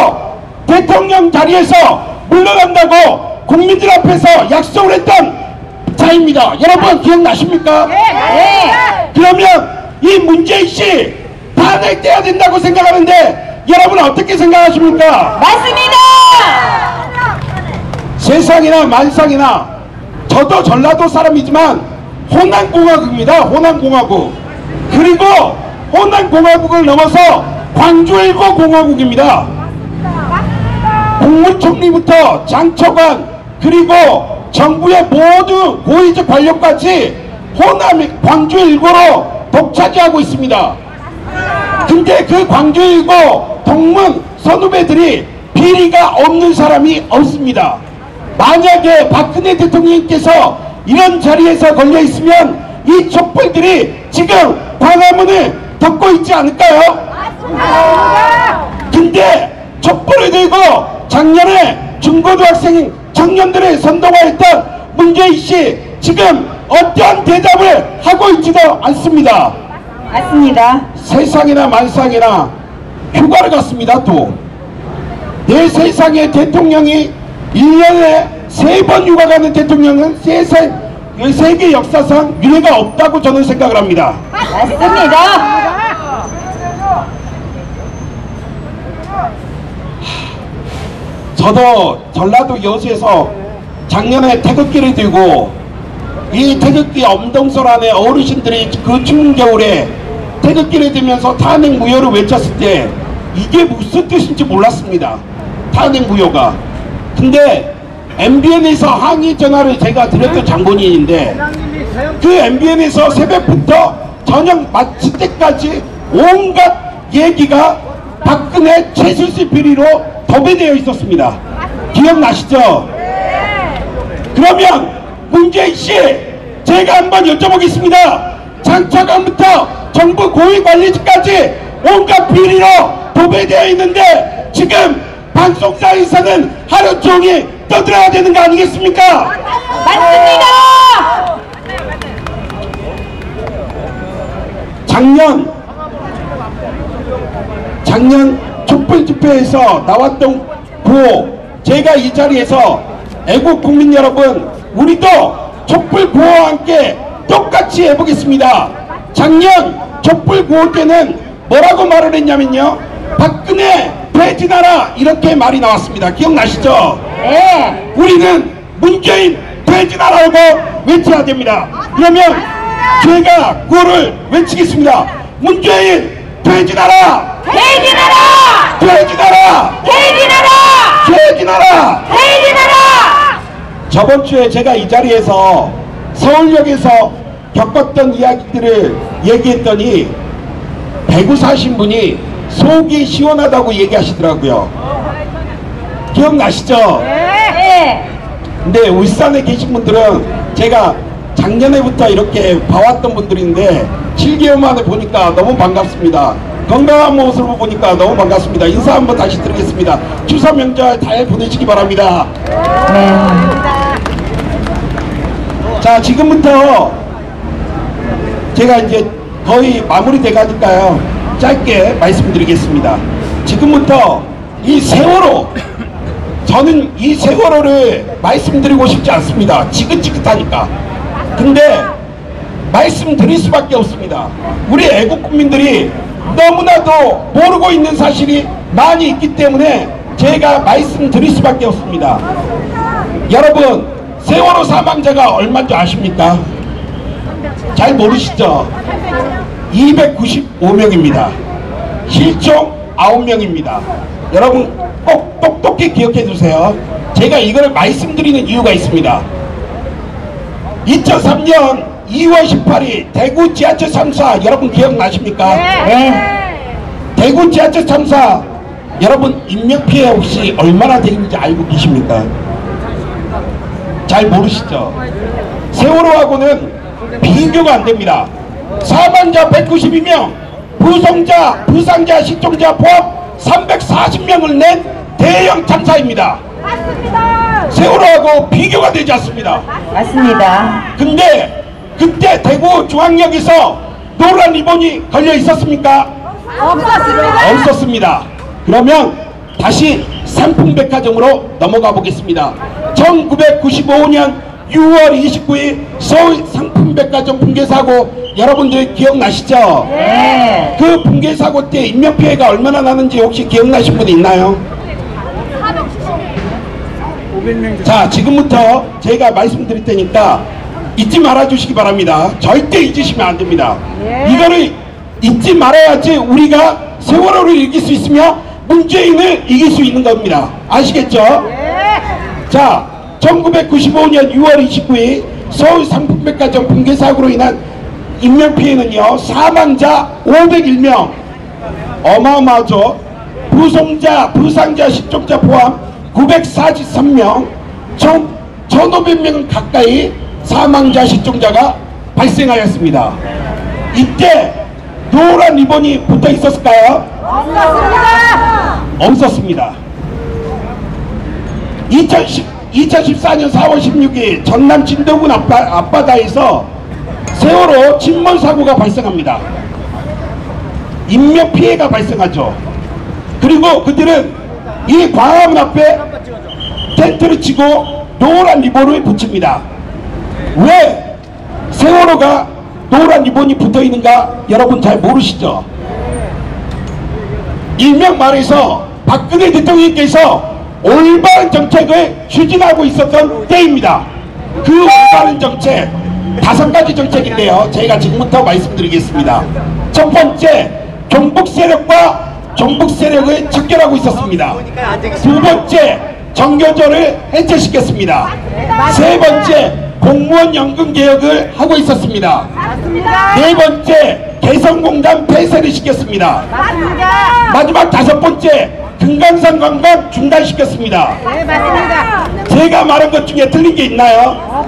대통령 자리에서 물러난다고 국민들 앞에서 약속을 했던 자입니다. 여러분 기억나십니까? 네. 그러면 이 문재인 씨 탄핵돼야 된다고 생각하는데 여러분 어떻게 생각하십니까? 맞습니다. 세상이나 만상이나 저도 전라도 사람이지만 호남공화국입니다. 호남공화국. 그리고 호남공화국을 넘어서 광주일고 공화국입니다. 국무총리부터 장처관 그리고 정부의 모든 고위직 관료까지 호남 광주 1고로 독차지하고 있습니다. 근데 그 광주 1고 동문 선후배들이 비리가 없는 사람이 없습니다. 만약에 박근혜 대통령께서 이런 자리에서 걸려 있으면 이 촛불들이 지금 광화문을 덮고 있지 않을까요? 근데 촛불을 들고 작년에 중고등학생 청년들을 선동하였던 문재인 씨 지금 어떠한 대답을 하고 있지도 않습니다. 맞습니다. 세상이나 만상이나 휴가를 갔습니다. 또 내 세상에 대통령이 1년에 3번 휴가 가는 대통령은 세계 역사상 유례가 없다고 저는 생각을 합니다. 맞습니다. 저도 전라도 여수에서 작년에 태극기를 들고 이 태극기 엄동설 안에 어르신들이 그 추운 겨울에 태극기를 들면서 탄핵 무효를 외쳤을 때 이게 무슨 뜻인지 몰랐습니다. 탄핵 무효가. 근데 MBN에서 항의 전화를 제가 드렸던 장본인인데 그 MBN에서 새벽부터 저녁 마칠 때까지 온갖 얘기가 박근혜 최순실 비리로 도배되어 있었습니다. 기억나시죠? 그러면 문재인 씨 제가 한번 여쭤보겠습니다. 장차관부터 정부 고위관리직까지 온갖 비리로 도배되어 있는데 지금 방송사에서는 하루 종일 떠들어야 되는 거 아니겠습니까? 맞습니다. 작년 촛불 집회에서 나왔던 구호, 제가 이 자리에서 애국 국민 여러분 우리도 촛불 구호와 함께 똑같이 해보겠습니다. 작년 촛불 구호 때는 뭐라고 말을 했냐면요, 박근혜 퇴진하라 이렇게 말이 나왔습니다. 기억나시죠? 네. 우리는 문재인 퇴진하라고 외쳐야 됩니다. 그러면 제가 구호를 외치겠습니다. 문재인 퇴진하라! 퇴진하라! 퇴진하라! 퇴진하라! 퇴진하라! 퇴진하라! 저번 주에 제가 이 자리에서 서울역에서 겪었던 이야기들을 얘기했더니 대구 사신 분이 속이 시원하다고 얘기하시더라고요. 기억나시죠? 네. 근데 울산에 계신 분들은 제가 작년에부터 이렇게 봐왔던 분들인데 7개월 만에 보니까 너무 반갑습니다. 건강한 모습으로 보니까 너무 반갑습니다. 인사 한번 다시 드리겠습니다. 추석 명절 잘 보내시기 바랍니다. 자, 지금부터 제가 이제 거의 마무리돼 가니까요 짧게 말씀드리겠습니다. 지금부터 이 세월호, 저는 이 세월호를 말씀드리고 싶지 않습니다. 지긋지긋하니까. 근데 말씀드릴 수밖에 없습니다. 우리 애국국민들이 너무나도 모르고 있는 사실이 많이 있기 때문에 제가 말씀드릴 수밖에 없습니다. 여러분, 세월호 사망자가 얼마인 줄 아십니까? 잘 모르시죠? 295명입니다. 실종 9명입니다. 여러분 꼭 똑똑히 기억해 두세요. 제가 이걸 말씀드리는 이유가 있습니다. 2003년 2월 18일 대구 지하철 참사 여러분 기억나십니까? 네. 대구 지하철 참사 여러분 인명피해 혹시 얼마나 되는지 알고 계십니까? 잘 모르시죠? 세월호하고는 비교가 안 됩니다. 사망자 192명, 부상자, 실종자 포함 340명을 낸 대형 참사입니다. 맞습니다. 세월호하고 비교가 되지 않습니다. 맞습니다. 근데 그때 대구 중앙역에서 노란 리본이 걸려 있었습니까? 없었습니다. 없었습니다. 그러면 다시 삼풍백화점으로 넘어가 보겠습니다. 1995년 6월 29일 서울 상품백화점 붕괴사고 여러분들 기억나시죠? 네. 그 붕괴사고 때 인명피해가 얼마나 나는지 혹시 기억나신 분 있나요? 자, 지금부터 제가 말씀드릴 테니까 잊지 말아 주시기 바랍니다. 절대 잊으시면 안 됩니다. 이거를 잊지 말아야지 우리가 세월호를 이길 수 있으며 문재인을 이길 수 있는 겁니다. 아시겠죠? 자, 1995년 6월 29일 서울 상품백화점 붕괴 사고로 인한 인명피해는요 사망자 501명, 어마어마하죠. 부상자 실종자 포함 943명, 1,500명 가까이 사망자 실종자가 발생하였습니다. 이때 노란 리본이 붙어 있었을까요? 없었습니다. 2014년 4월 16일 전남 진도군 앞바다에서 세월호 침몰 사고가 발생합니다. 인명피해가 발생하죠. 그리고 그들은 이 광화문 앞에 텐트를 치고 노란 리본을 붙입니다. 왜 세월호가 노란 리본이 붙어있는가 여러분 잘 모르시죠? 일명 말해서 박근혜 대통령께서 올바른 정책을 추진하고 있었던 때입니다. 그 올바른 정책 5가지 정책인데요, 제가 지금부터 말씀드리겠습니다. 첫 번째, 종북 세력과 종북 세력을 척결하고 있었습니다. 두 번째, 정교조를 해체시켰습니다. 세 번째, 공무원 연금 개혁을 하고 있었습니다. 네 번째, 개성공단 폐쇄를 시켰습니다. 마지막 5번째, 금강산 관광 중단시켰습니다. 네, 맞습니다. 제가 말한 것 중에 틀린 게 있나요?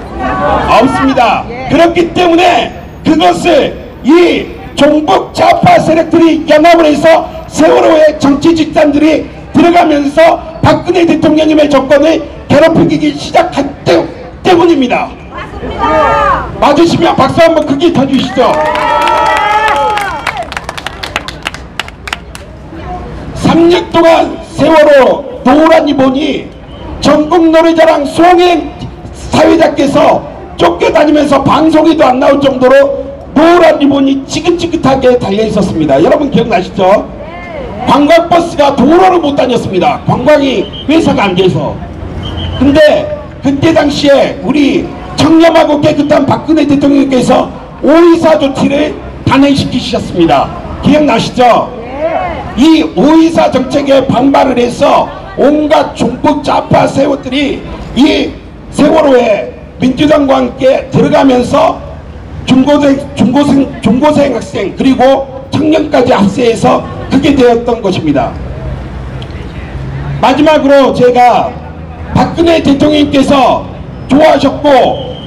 없습니다. 그렇기 때문에 그것을 이 종북 좌파 세력들이 연합을 해서 세월호의 정치 집단들이 들어가면서 박근혜 대통령님의 정권을 괴롭히기 시작한 때문입니다. 맞으시면 박수 한번 크게 쳐주시죠. 3년 동안 세월호 노란 리본이 전국 노래자랑 송행 사회자께서 쫓겨다니면서 방송에도 안 나올 정도로 노란 리본이 지긋지긋하게 달려 있었습니다. 여러분 기억나시죠? 관광버스가 도로를 못 다녔습니다. 관광이 회사가 안 돼서. 근데 그때 당시에 우리 청렴하고 깨끗한 박근혜 대통령께서 5.24 조치를 단행시키셨습니다. 기억나시죠? 이 5.24 정책에 반발을 해서 온갖 종북 좌파 세력들이 이 세월호에 민주당과 함께 들어가면서 중고생 학생 그리고 청년까지 합세해서 그게 되었던 것입니다. 마지막으로 제가 박근혜 대통령께서 좋아하셨고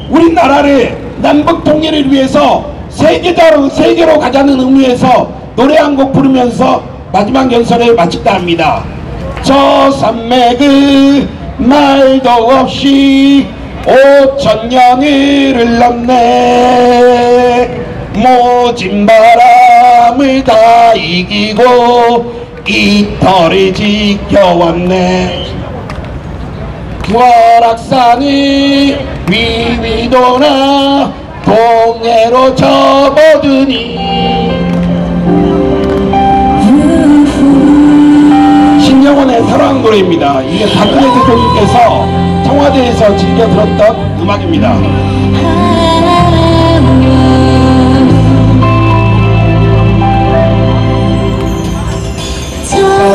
우리나라를 남북 통일을 위해서 세계로 가자는 의미에서 노래 한 곡 부르면서 마지막 연설을 마칠까 합니다. 저 산맥을 말도 없이 5,000년을 흘렀네. 모진 바람을 다 이기고 이터를 지켜왔네. 월악산을 위위 돌아 동해로 접어드니 신영원의 사랑하는 노래입니다. 이게 박근혜 대통령께서 청와대에서 즐겨 들었던 음악입니다.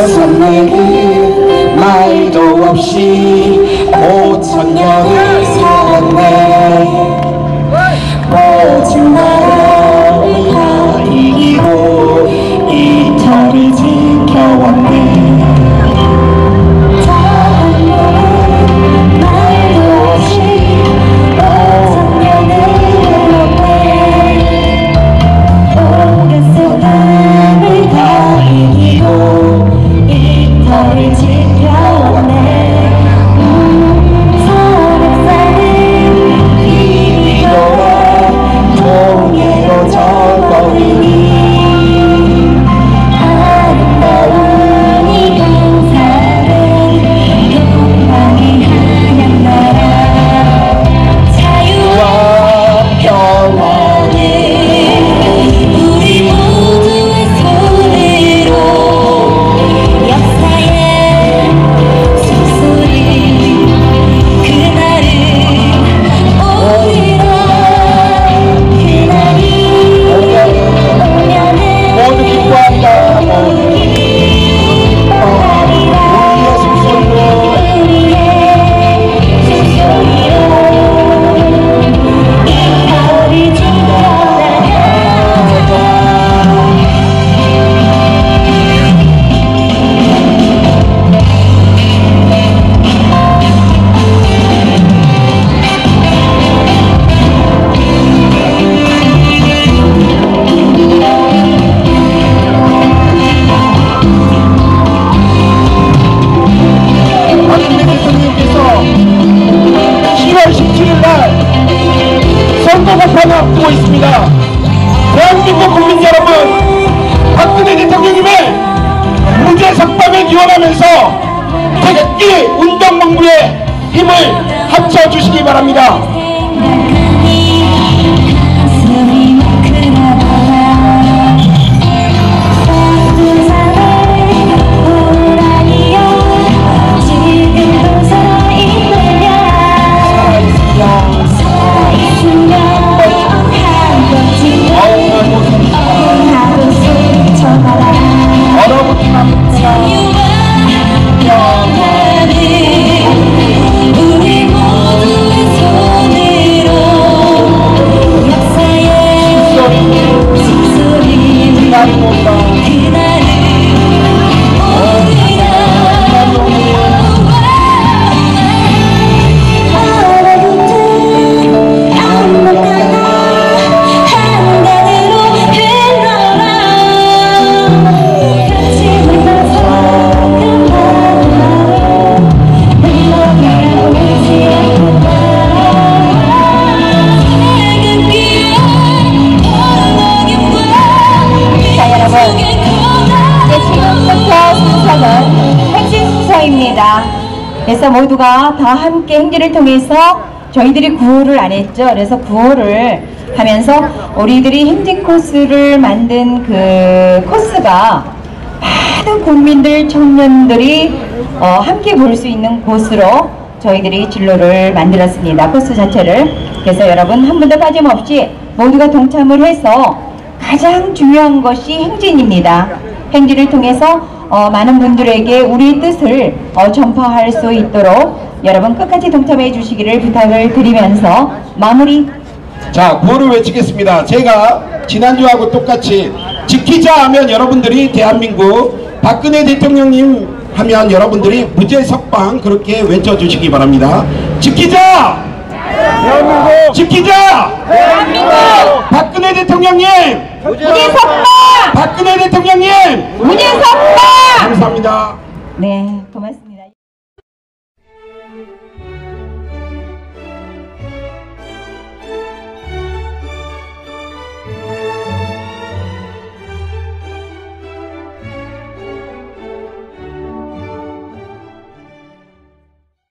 산맥은 말도 없이 5,000년을 살았네. 모진 바람을 다 이기고 이 터를 지켜왔네. 지켜왔네. 응원하면서 태극기 운동본부의 힘을 합쳐주시기 바랍니다. 그래서 모두가 다 함께 행진을 통해서 저희들이 구호를 안 했죠. 그래서 구호를 하면서 우리들이 행진 코스를 만든 그 코스가 많은 국민들, 청년들이 함께 볼 수 있는 곳으로 저희들이 진로를 만들었습니다. 코스 자체를. 그래서 여러분 한 분도 빠짐없이 모두가 동참을 해서 가장 중요한 것이 행진입니다. 행진을 통해서 많은 분들에게 우리의 뜻을 전파할 수 있도록 여러분 끝까지 동참해 주시기를 부탁을 드리면서 마무리. 자, 구호를 외치겠습니다. 제가 지난주하고 똑같이 지키자 하면 여러분들이 대한민국, 박근혜 대통령님 하면 여러분들이 무죄 석방 그렇게 외쳐주시기 바랍니다. 지키자! 대한민국! 지키자! 대한민국! 박근혜 대통령님! 무죄 석방! 박근혜 대통령님! 무죄 석방! 감사합니다. 네, 고맙습니다.